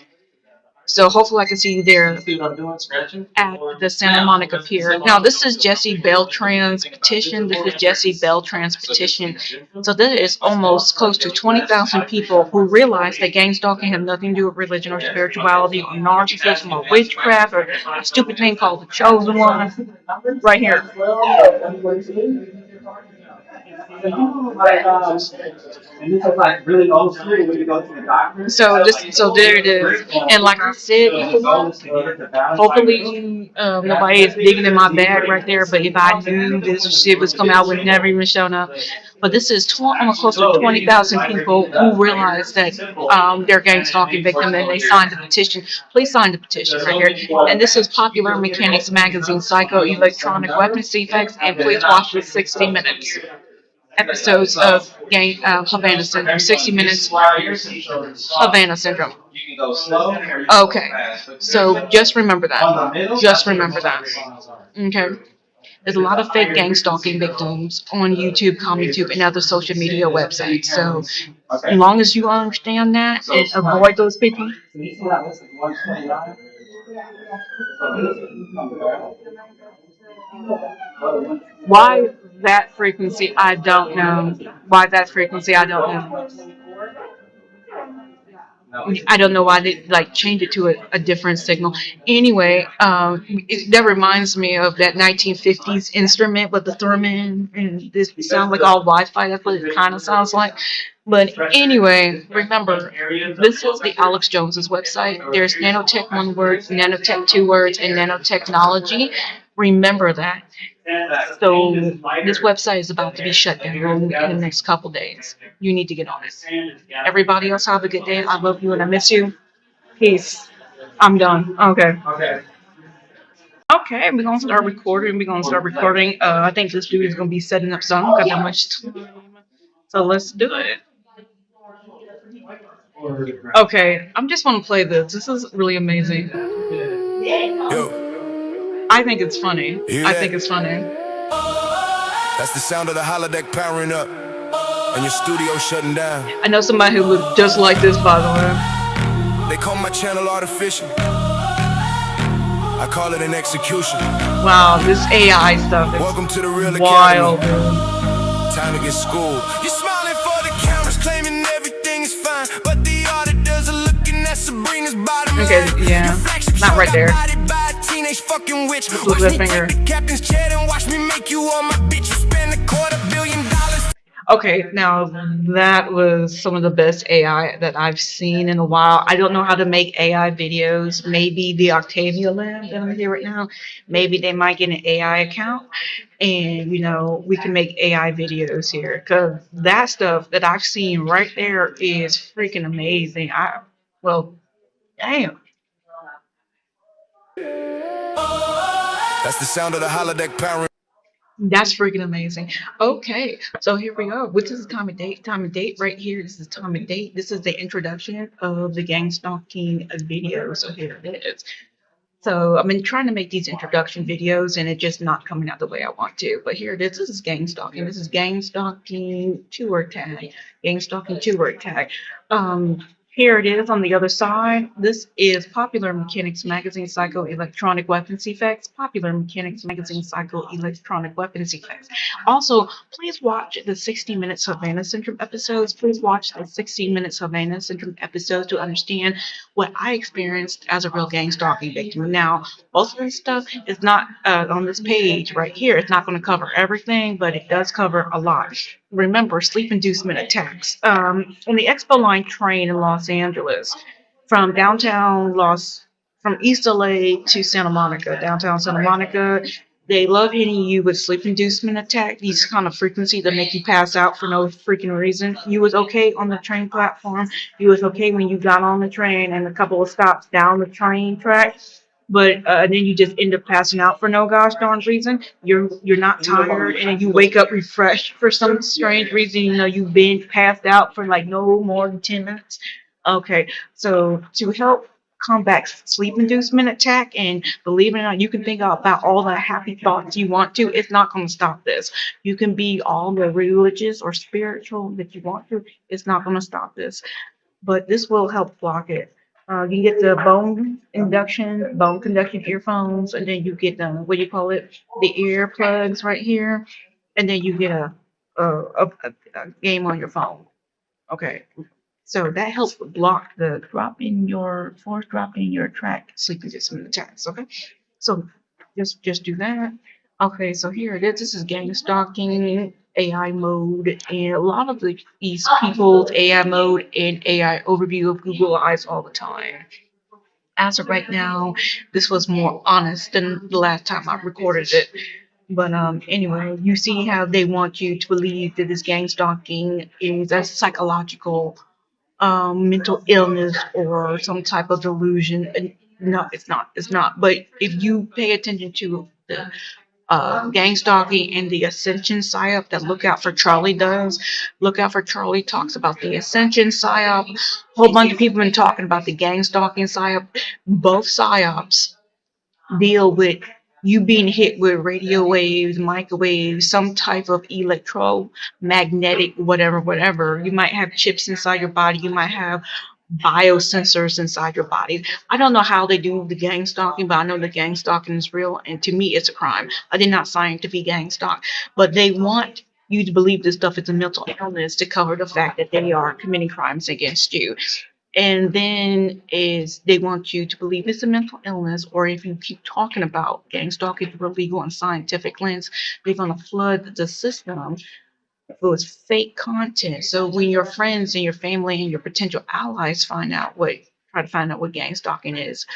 So hopefully I can see you there at the Santa Monica Pier. Now this is Jesse Beltran's petition. This is Jesse Beltran's petition. So there is almost close to 20,000 people who realize that gang stalking has nothing to do with religion or spirituality or narcissism or witchcraft or a stupid thing called the chosen one. Right here. And this is like really old school when you go to the doctor. So there it is. And like I said, hopefully nobody is digging in my bag right there. But if I knew this shit was coming out, I would never even shown up. But this is almost close to 20,000 people who realize that they're gang stalking victim and they signed the petition. Please sign the petition right here. And this is Popular Mechanics Magazine, Psycho Electronic Weapons Defects, and please watch the 60 minutes episodes of Havana Syndrome. 60 minutes Havana Syndrome. Okay, so just remember that. Just remember that. Okay. There's a lot of fake gang stalking victims on YouTube, ComTube, and other social media websites. So as long as you understand that and avoid those people. Why that frequency, I don't know. Why that frequency, I don't know. I don't know why they change it to a different signal. Anyway, that reminds me of that 1950s instrument with the theremin, and this sounds like all Wi-Fi. That's what it kind of sounds like. But anyway, remember, this is the Alex Jones's website. There's nanotech 1 word, nanotech 2 words, and nanotechnology. Remember that. So this website is about to be shut down in the next couple days. You need to get on it. Everybody else have a good day. I love you and I miss you. Peace. I'm done. Okay. Okay, we're gonna start recording. I think this dude is gonna be setting up some. I don't got that much time. So let's do it. Okay, I'm just gonna play this. This is really amazing. I think it's funny. I think it's funny. That's the sound of the holodeck powering up and your studio shutting down. I know somebody who looks just like this, by the way. They call my channel artificial. I call it an execution. Wow, this AI stuff is Welcome to the real wild. Time to get schooled. You're smiling for the cameras, claiming everything is fine, but the auditors are looking at Sabrina's bottom line. Okay, yeah, not right there. Teenage fucking witch. Watch me take the captain's chair and watch me make you all my bitch. You spend $250 million. Okay, now that was some of the best AI that I've seen in a while. I don't know how to make AI videos. Maybe the Octavia Lab that I'm here right now, maybe they might get an AI account and, we can make AI videos here. Because that stuff that I've seen right there is freaking amazing. Damn. That's the sound of the holodeck powering. That's freaking amazing. Okay, so here we go. Which is time and date? Time and date right here. This is time and date. This is the introduction of the gang stalking video. So here it is. So I've been trying to make these introduction videos and it's just not coming out the way I want to. But here it is. This is gang stalking. This is gang stalking two-word tag. Gang stalking two-word tag. Here it is on the other side. This is Popular Mechanics Magazine Psychoelectronic Weapons Effects. Popular Mechanics Magazine Psychoelectronic Weapons Effects. Also, please watch the 60 Minutes Havana Syndrome episodes. Please watch the 60 Minutes Havana Syndrome episodes to understand what I experienced as a real gang stalking victim. Now, most of this stuff is not on this page right here. It's not going to cover everything, but it does cover a lot. Remember, sleep inducement attacks. In the Expo Line train in Los Angeles, from from East LA to Santa Monica, downtown Santa Monica, they love hitting you with sleep inducement attack, these kind of frequencies that make you pass out for no freaking reason. You was okay on the train platform. You was okay when you got on the train and a couple of stops down the train track. But then you just end up passing out for no gosh darn reason. You're not tired, and then you wake up refreshed for some strange reason. You know you've been passed out for like no more than 10 minutes. Okay, so to help combat sleep inducement attack, and believe it or not, you can think about all the happy thoughts you want to. It's not going to stop this. You can be all the religious or spiritual that you want to. It's not going to stop this, but this will help block it. You get the bone conduction earphones, and then you get the what do you call it, the earplugs right here, and then you get a game on your phone. Okay, so that helps block the force drop in your track sleep inducement attacks. Okay, so just do that. Okay, so here it is. This is gang stalking AI mode, and a lot of these people's AI mode and AI overview of Google Eyes all the time. As of right now, this was more honest than the last time I recorded it. But anyway, you see how they want you to believe that this gang stalking is a psychological mental illness or some type of delusion. And no, it's not. It's not. But if you pay attention to the gang stalking and the Ascension PSYOP that Look Out for Charlie does. Look Out for Charlie talks about the Ascension PSYOP. A whole bunch of people have been talking about the gang stalking PSYOP. Both PSYOPs deal with you being hit with radio waves, microwaves, some type of electromagnetic, whatever. You might have chips inside your body. You might have biosensors inside your body. I don't know how they do the gang stalking, but I know the gang stalking is real, and to me, it's a crime. I did not sign to be gang stalked, but they want you to believe this stuff is a mental illness to cover the fact that they are committing crimes against you. And then they want you to believe it's a mental illness, or if you keep talking about gang stalking through a legal and scientific lens, they're going to flood the system with fake content. So when your friends and your family and your potential allies try to find out what gang stalking is,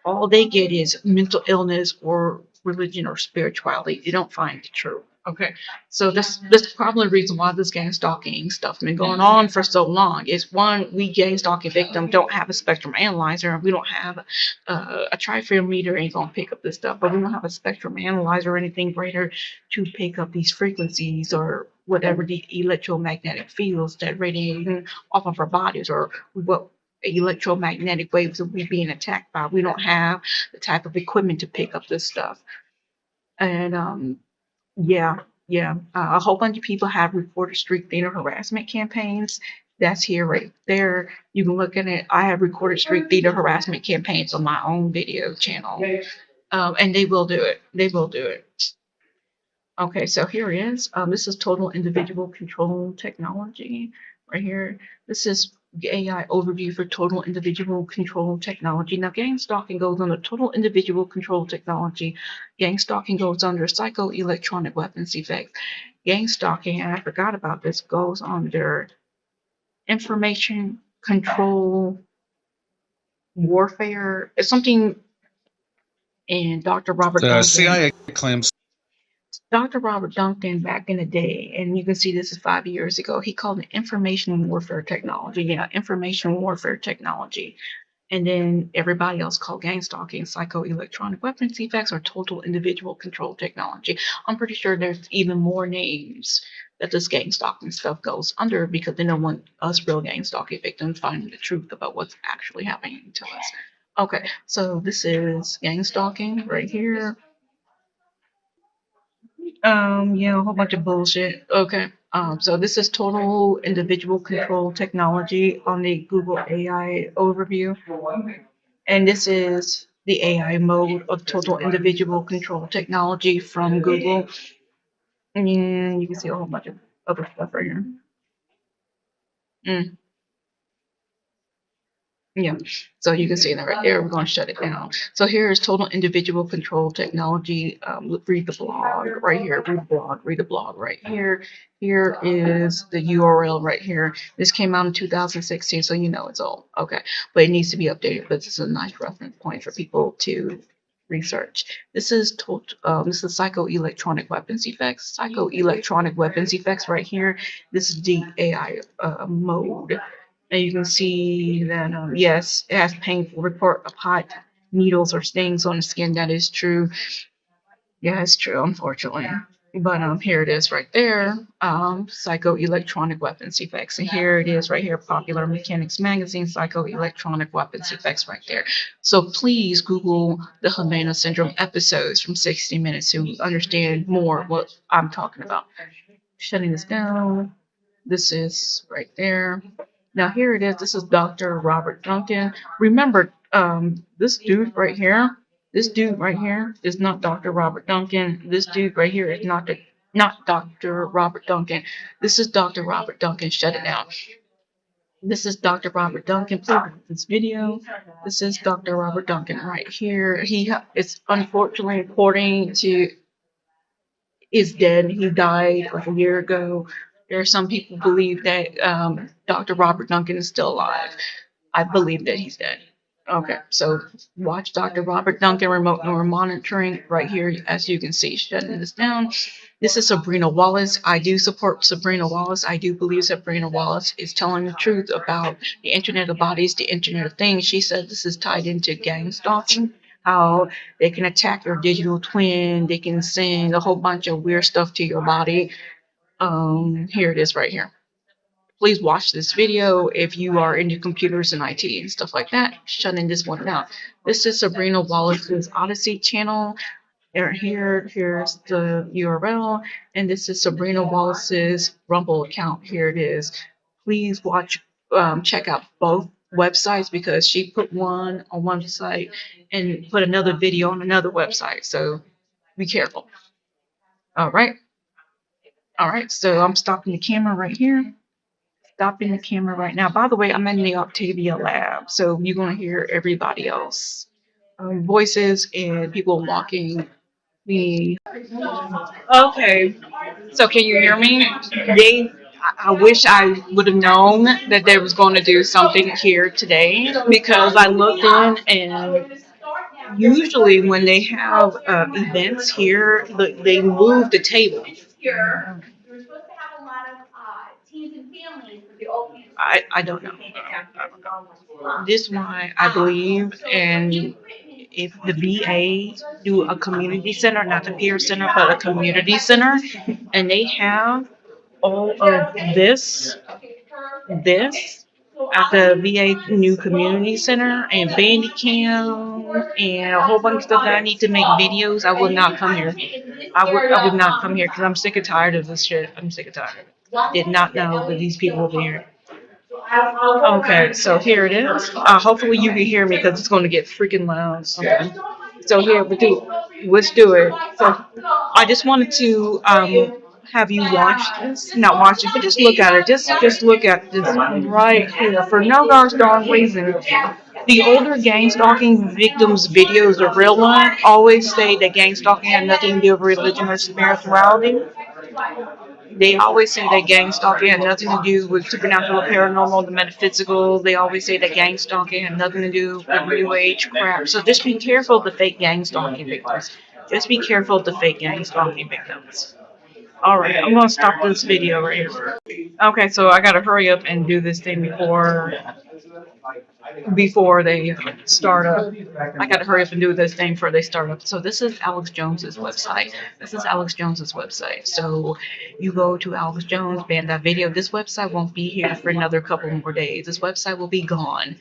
all they get is mental illness or religion or spirituality. They don't find the truth. Okay, so that's probably the reason why this gang stalking stuff has been going on for so long. Is one, we gang stalking victims don't have a spectrum analyzer. We don't have a tri-film meter ain't gonna pick up this stuff, but we don't have a spectrum analyzer or anything greater to pick up these frequencies or whatever the electromagnetic fields that radiating off of our bodies, or what electromagnetic waves that we're being attacked by. We don't have the type of equipment to pick up this stuff. And yeah. A whole bunch of people have reported street theater harassment campaigns. That's here right there. You can look at it. I have recorded street theater harassment campaigns on my own video channel. And they will do it. They will do it. Okay, so here it is. This is total individual control technology right here. This is the AI overview for total individual control technology. Now, gang stalking goes under total individual control technology. Gang stalking goes under psychoelectronic weapons effects. Gang stalking, and I forgot about this, goes under information control warfare. It's something in Dr. Robert Duncan. CIA claims. Dr. Robert Duncan back in the day, and you can see this is 5 years ago, he called it information warfare technology. Yeah, information warfare technology. And then everybody else called gang stalking, psychoelectronic weapons effects, or total individual control technology. I'm pretty sure there's even more names that this gang stalking stuff goes under because they don't want us real gang stalking victims finding the truth about what's actually happening to us. Okay, so this is gang stalking right here. Yeah, a whole bunch of bullshit. Okay. So this is total individual control technology on the Google AI overview. And this is the AI mode of total individual control technology from Google. And you can see a whole bunch of other stuff right here. Yeah, so you can see that right there. We're going to shut it down. So here is total individual control technology. Read the blog right here. Read the blog. Read the blog right here. Here is the URL right here. This came out in 2016, so you know it's old. Okay, but it needs to be updated. But this is a nice reference point for people to research. This is psychoelectronic weapons effects. Psychoelectronic weapons effects right here. This is the AI mode. And you can see that, yes, it has painful report of hot needles or stings on the skin. That is true. Yeah, it's true, unfortunately. But here it is right there, psychoelectronic weapons effects. And here it is right here, Popular Mechanics Magazine, psychoelectronic weapons effects right there. So please Google the Havana Syndrome episodes from 60 Minutes to understand more what I'm talking about. Shutting this down. This is right there. Now here it is. This is Dr. Robert Duncan. Remember, this dude right here is not Dr. Robert Duncan. This dude right here is not Dr. Robert Duncan. This is Dr. Robert Duncan. Shut it down. This is Dr. Robert Duncan. Please watch this video. This is Dr. Robert Duncan right here. It's unfortunately according to is dead. He died like a year ago. There are some people who believe that Dr. Robert Duncan is still alive. I believe that he's dead. Okay, so watch Dr. Robert Duncan remote neural monitoring right here, as you can see. Shutting this down. This is Sabrina Wallace. I do support Sabrina Wallace. I do believe Sabrina Wallace is telling the truth about the Internet of Bodies, the Internet of Things. She said this is tied into gang stalking. How they can attack your digital twin, they can send a whole bunch of weird stuff to your body. Here it is right here. Please watch this video if you are into computers and IT and stuff like that. Shutting this one down. This is Sabrina Wallace's Odyssey channel. Here's the URL, and this is Sabrina Wallace's Rumble account. Here it is. Please watch, check out both websites because she put one on one site and put another video on another website. So be careful. All right. So I'm stopping the camera right here. Stopping the camera right now. By the way, I'm in the Octavia lab, so you're gonna hear everybody else voices and people walking. Okay, so can you hear me? I wish I would have known that they was going to do something here today because I looked in and usually when they have events here, they move the table. I don't know. This why I believe, and if the VA do a community center, not the peer center, but a community center, and they have all of this at the VA new community center and Bandicam and a whole bunch of stuff that I need to make videos, I would not come here. I would not come here because I'm sick and tired of this shit. I'm sick and tired. Did not know that these people were here. Okay, so here it is. Hopefully you can hear me because it's going to get freaking loud. Okay. So here let's do it. So I just wanted to have you watch this, not watch it, but just look at it. Just look at this right here. For no gosh darn reason, the older gang stalking victims' videos, the real one, always say that gang stalking had nothing to do with religion or spirituality. They always say that gang stalking had nothing to do with supernatural, paranormal, the metaphysical. They always say that gang stalking had nothing to do with new age crap. So just be careful of the fake gang stalking victims. Just be careful of the fake gang stalking victims. Alright, I'm going to stop this video right here. Okay, so I got to hurry up and do this thing before before they start up. I gotta hurry up and do this thing before they start up. So this is Alex Jones's website. This is Alex Jones's website. So you go to Alex Jones, ban that video. This website won't be here for another couple more days. This website will be gone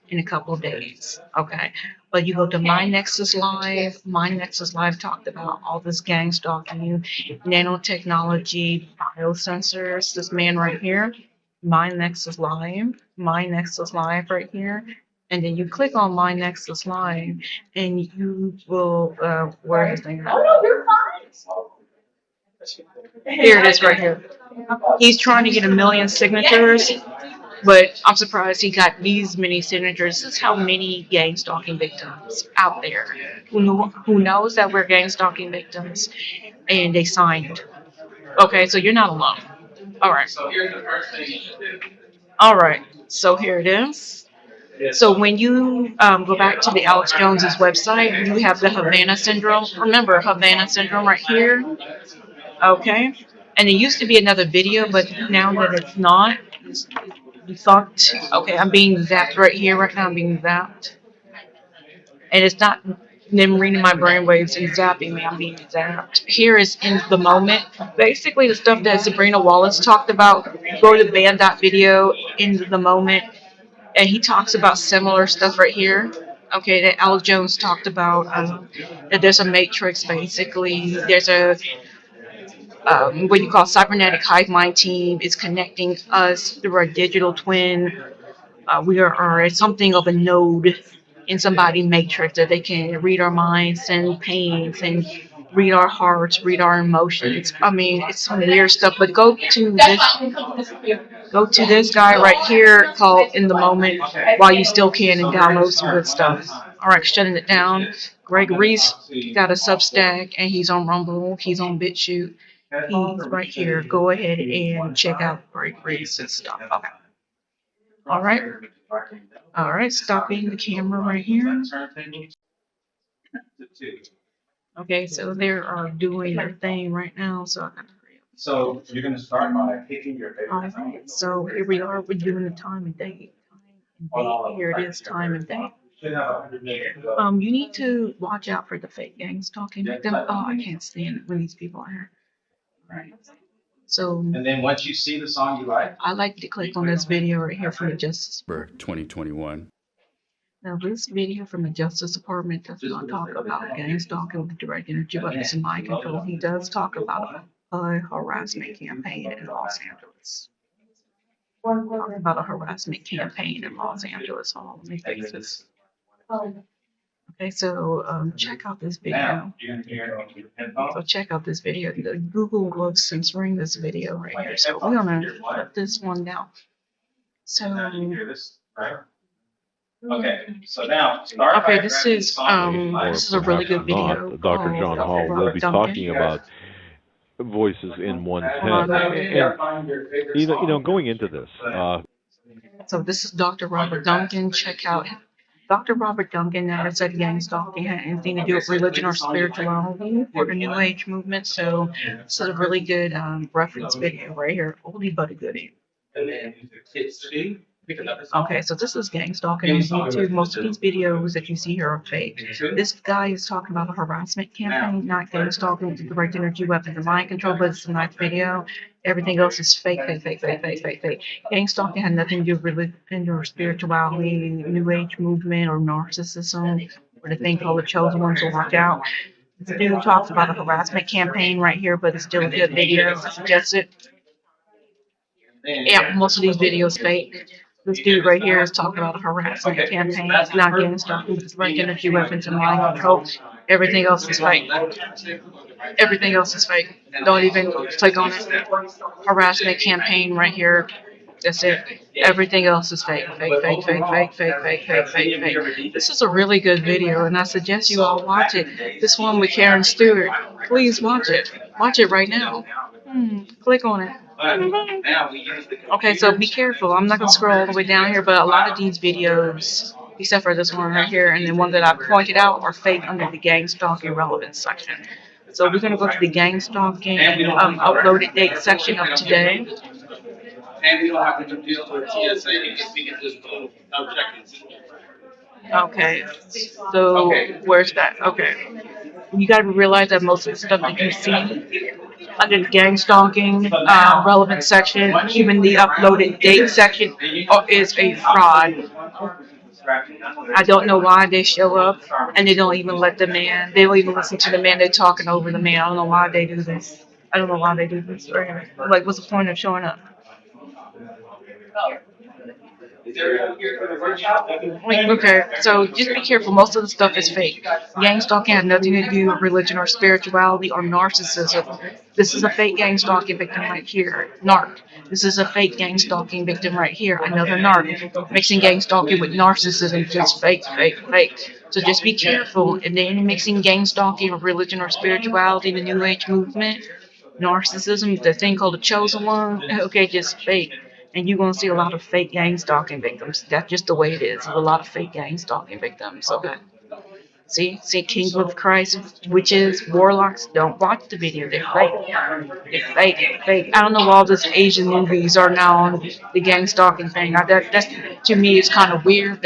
in a couple of days. Okay. But you go to My Nexus Live. My Nexus Live talked about all this gang stalking, nanotechnology, biosensors. This man right here, My Nexus Live right here. And then you click on My Nexus Live, and you will, where is his name? Here it is right here. He's trying to get 1 million signatures, but I'm surprised he got these many signatures. This is how many gang stalking victims out there who knows that we're gang stalking victims, and they signed. Okay, so you're not alone. All right. All right. So here it is. So when you go back to the Alex Jones's website, you have the Havana syndrome. Remember Havana syndrome right here? Okay. And it used to be another video, but now that it's not, you thought, okay, I'm being zapped right here, right now I'm being zapped. And it's not them reading my brainwaves and zapping me, I'm being zapped. Here is in the moment. Basically the stuff that Sabrina Wallace talked about, go to band.video, in the moment. And he talks about similar stuff right here. Okay, that Alex Jones talked about, that there's a matrix, basically. There's a, what you call cybernetic hive mind team. It's connecting us through our digital twin. We are something of a node in somebody's matrix that they can read our minds and pains and read our hearts, read our emotions. I mean, it's some weird stuff, but go to this guy right here called In the Moment while you still can and download some good stuff. All right, shutting it down. Greg Reese got a Substack and he's on Rumble, he's on BitChute. He's right here. Go ahead and check out Greg Reese's stuff. Okay. All right. All right, stopping the camera right here. Okay, so they are doing their thing right now, so I gotta hurry up. So you're gonna start by picking your favorite. All right, so here we are. We're doing the time and date. Here it is, time and date. You need to watch out for the fake gang stalking victim. Oh, I can't stand it when these people are here. Right. So. And then once you see the song you like, I like to click on this video right here from the Justice. 2021. Now, this video from the Justice Department does not talk about gang stalking with direct energy weapons and mind control. He does talk about a harassment campaign in Los Angeles. Talking about a harassment campaign in Los Angeles. Hold on, let me fix this. Okay, so check out this video. So check out this video. Google was censoring this video right here. So we're gonna put this one down. So. Okay, so now start. Okay, this is a really good video. Dr. John Hall will be talking about voices in one's head. And, you know, going into this. So this is Dr. Robert Duncan. Check out Dr. Robert Duncan never said gang stalking had anything to do with religion or spirituality or the New Age movement. So this is a really good reference video right here. Oldie but a goodie. And then kids see. Okay, so this is gang stalking on YouTube. Most of these videos that you see here are fake. This guy is talking about a harassment campaign, not gang stalking with direct energy weapons and mind control, but it's a nice video. Everything else is fake. Gang stalking had nothing to do with religion or spirituality, New Age movement, or narcissism, or the thing called the chosen ones to watch out. This dude talks about a harassment campaign right here, but it's still a good video. I suggest it. Yeah, most of these videos fake. This dude right here is talking about a harassment campaign. It's not gang stalking, it's direct energy weapons and mind control. Everything else is fake. Everything else is fake. Don't even click on it. Harassment campaign right here. That's it. Everything else is fake. Fake. This is a really good video, and I suggest you all watch it. This one with Karen Stewart. Please watch it. Watch it right now. Click on it. Okay, so be careful. I'm not going to scroll all the way down here, but a lot of these videos, except for this one right here, and the one that I pointed out, are fake under the gang stalking relevance section. So we're going to go to the gang stalking uploaded date section of today. And we don't have to deal with TSA because we can just go Okay, so where's that? Okay, you gotta realize that most of the stuff that you see under the gang stalking relevant section, even the uploaded date section, is a fraud. I don't know why they show up and they don't even let the man, they don't even listen to the man, they're talking over the man. I don't know why they do this. I don't know why they do this. Like, what's the point of showing up? Okay, so just be careful. Most of the stuff is fake. Gang stalking has nothing to do with religion or spirituality or narcissism. This is a fake gang stalking victim right here. Narc. This is a fake gang stalking victim right here. Another narc. Mixing gang stalking with narcissism, just fake, fake, fake. So just be careful. And then mixing gang stalking with religion or spirituality, the New Age movement, narcissism, the thing called the chosen one. Okay, just fake. And you're going to see a lot of fake gang stalking victims. That's just the way it is. A lot of fake gang stalking victims. Okay. See, Kingdom of Christ, witches, warlocks. Don't watch the video. They're fake. They're fake. Fake. I don't know why all these Asian movies are now on the gang stalking thing. That's to me is kind of weird.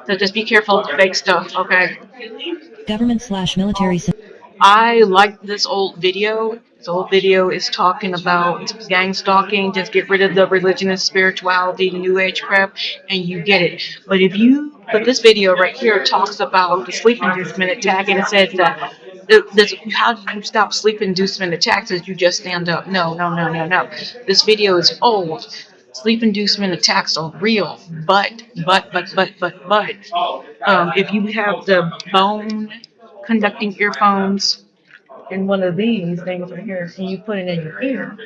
So just be careful of the fake stuff. Okay. Government/military. I like this old video. This old video is talking about gang stalking. Just get rid of the religion and spirituality, the New Age crap, and you get it. But this video right here talks about the sleep inducement attack, and it says that how do you stop sleep inducement attacks? Is you just stand up? No. This video is old. Sleep inducement attacks are real, but if you have the bone conducting earphones in one of these things right here, and you put it in your ear,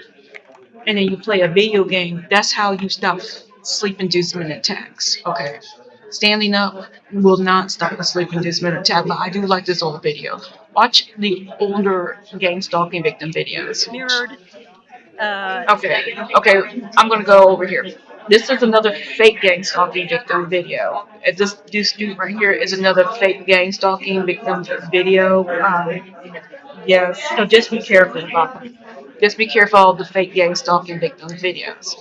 and then you play a video game, that's how you stop sleep inducement attacks. Okay. Standing up will not stop a sleep inducement attack, but I do like this old video. Watch the older gang stalking victim videos. Mirrored. Okay, I'm gonna go over here. This is another fake gang stalking victim video. This dude right here is another fake gang stalking victim video. Yes, so just be careful about them. Just be careful of the fake gang stalking victim videos.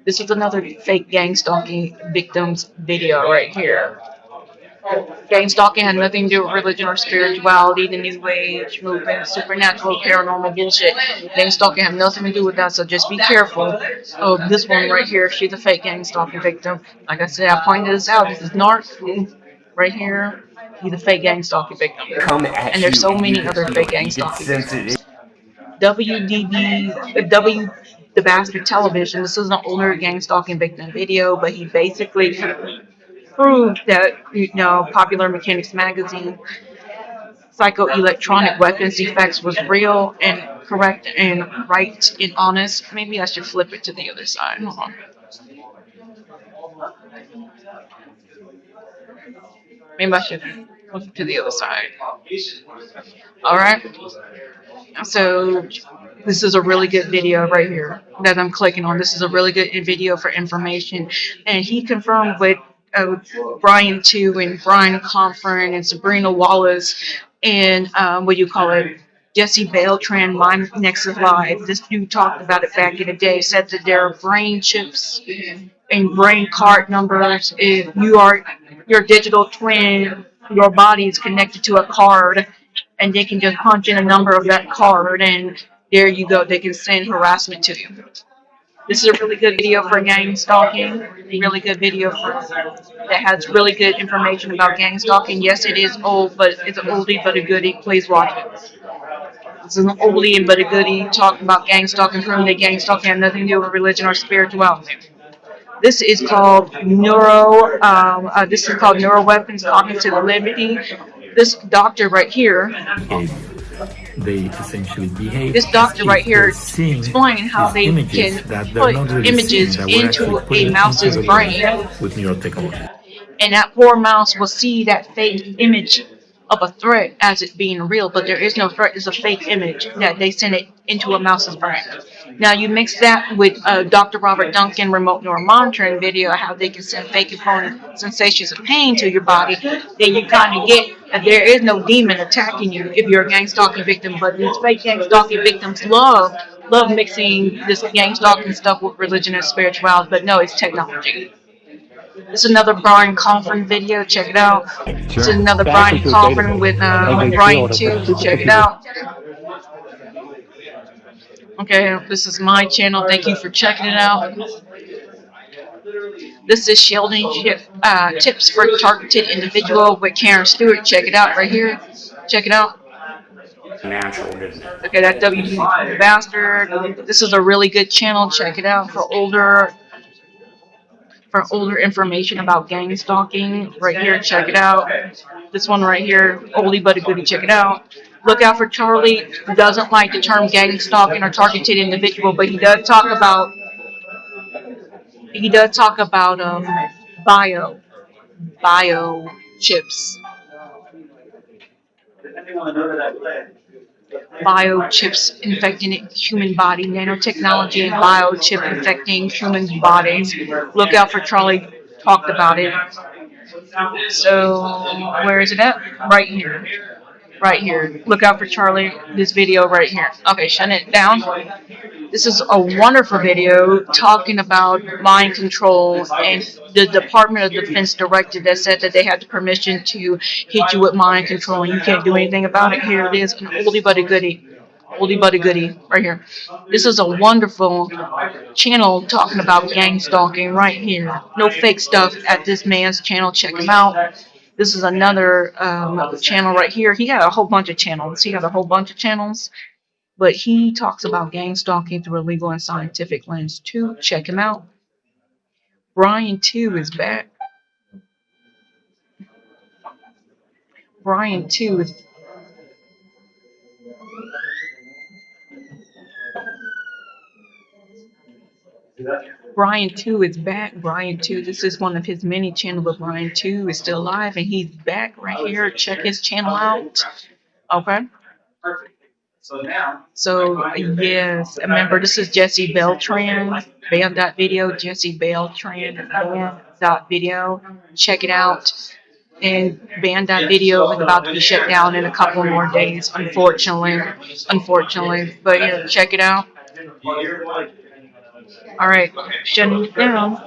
This is another fake gang stalking victims video right here. Gang stalking had nothing to do with religion or spirituality, the New Age movement, supernatural, paranormal bullshit. Gang stalking had nothing to do with that, so just be careful of this one right here. She's a fake gang stalking victim. Like I said, I pointed this out. This is Narc right here. He's a fake gang stalking victim. And there's so many other fake gang stalking victims. The Bastard Television. This is an older gang stalking victim video, but he basically proved that, Popular Mechanics magazine, psychoelectronic weapons effects was real and correct and right and honest. Maybe I should flip it to the other side. Hold on. Maybe I should flip it to the other side. Alright. So this is a really good video right here that I'm clicking on. This is a really good video for information. And he confirmed with Brian too, and Brian Confron and Sabrina Wallace and Jesse Beltran, My Nexus Live. This dude talked about it back in the day. Said that there are brain chips and brain card numbers. If you are your digital twin, your body is connected to a card, and they can just punch in a number of that card, and there you go. They can send harassment to you. This is a really good video for gang stalking. Really good video that has really good information about gang stalking. Yes, it is old, but it's an oldie but a goodie. Please watch it. This is an oldie but a goodie talking about gang stalking, proving that gang stalking has nothing to do with religion or spirituality. This is called Neuroweapons Cognitive Liberty. This doctor right here. They essentially behave. This doctor right here explaining how they can put images into a mouse's brain, with neurotechnology. And that poor mouse will see that fake image of a threat as it being real, but there is no threat. It's a fake image that they send it into a mouse's brain. Now you mix that with Dr. Robert Duncan remote neuromonitoring video, how they can send fake and phony sensations of pain to your body. Then you kind of get that there is no demon attacking you if you're a gang stalking victim, but these fake gang stalking victims love love mixing this gang stalking stuff with religion and spirituality, but no, it's technology. This is another Brian Coughlin video. Check it out. This is another Brian Coughlin with Brian 2. Check it out. Okay, this is my channel. Thank you for checking it out. This is Shellen tips for targeted individual with Karen Stewart. Check it out right here. Check it out. Okay, that WB bastard. This is a really good channel. Check it out for older information about gang stalking. Right here, check it out. This one right here, oldie but a goodie. Check it out. Look out for Charlie, who doesn't like the term gang stalking or targeted individual, but he does talk about bio chips. Biochips infecting human body, nanotechnology and biochip infecting human bodies. Look out for Charlie talked about it. So where is it at? Right here. Right here. Look out for Charlie. This video right here. Okay, shut it down. This is a wonderful video talking about mind control and the Department of Defense directive that said that they had the permission to hit you with mind control and you can't do anything about it. Here it is, an oldie but a goodie. Oldie but a goodie, right here. This is a wonderful channel talking about gang stalking right here. No fake stuff at this man's channel. Check him out. This is another channel right here. He got a whole bunch of channels. But he talks about gang stalking through a legal and scientific lens too. Check him out. Brian 2 is back. Brian 2 is back. Brian 2, this is one of his many channels, but Brian 2 is still alive and he's back right here. Check his channel out. Okay. So yes, remember this is Jesse Beltran, band.video, Jesse Beltran, band.video. Check it out. And band.video is about to be shut down in a couple more days, unfortunately. But here, check it out. Alright, shutting it down.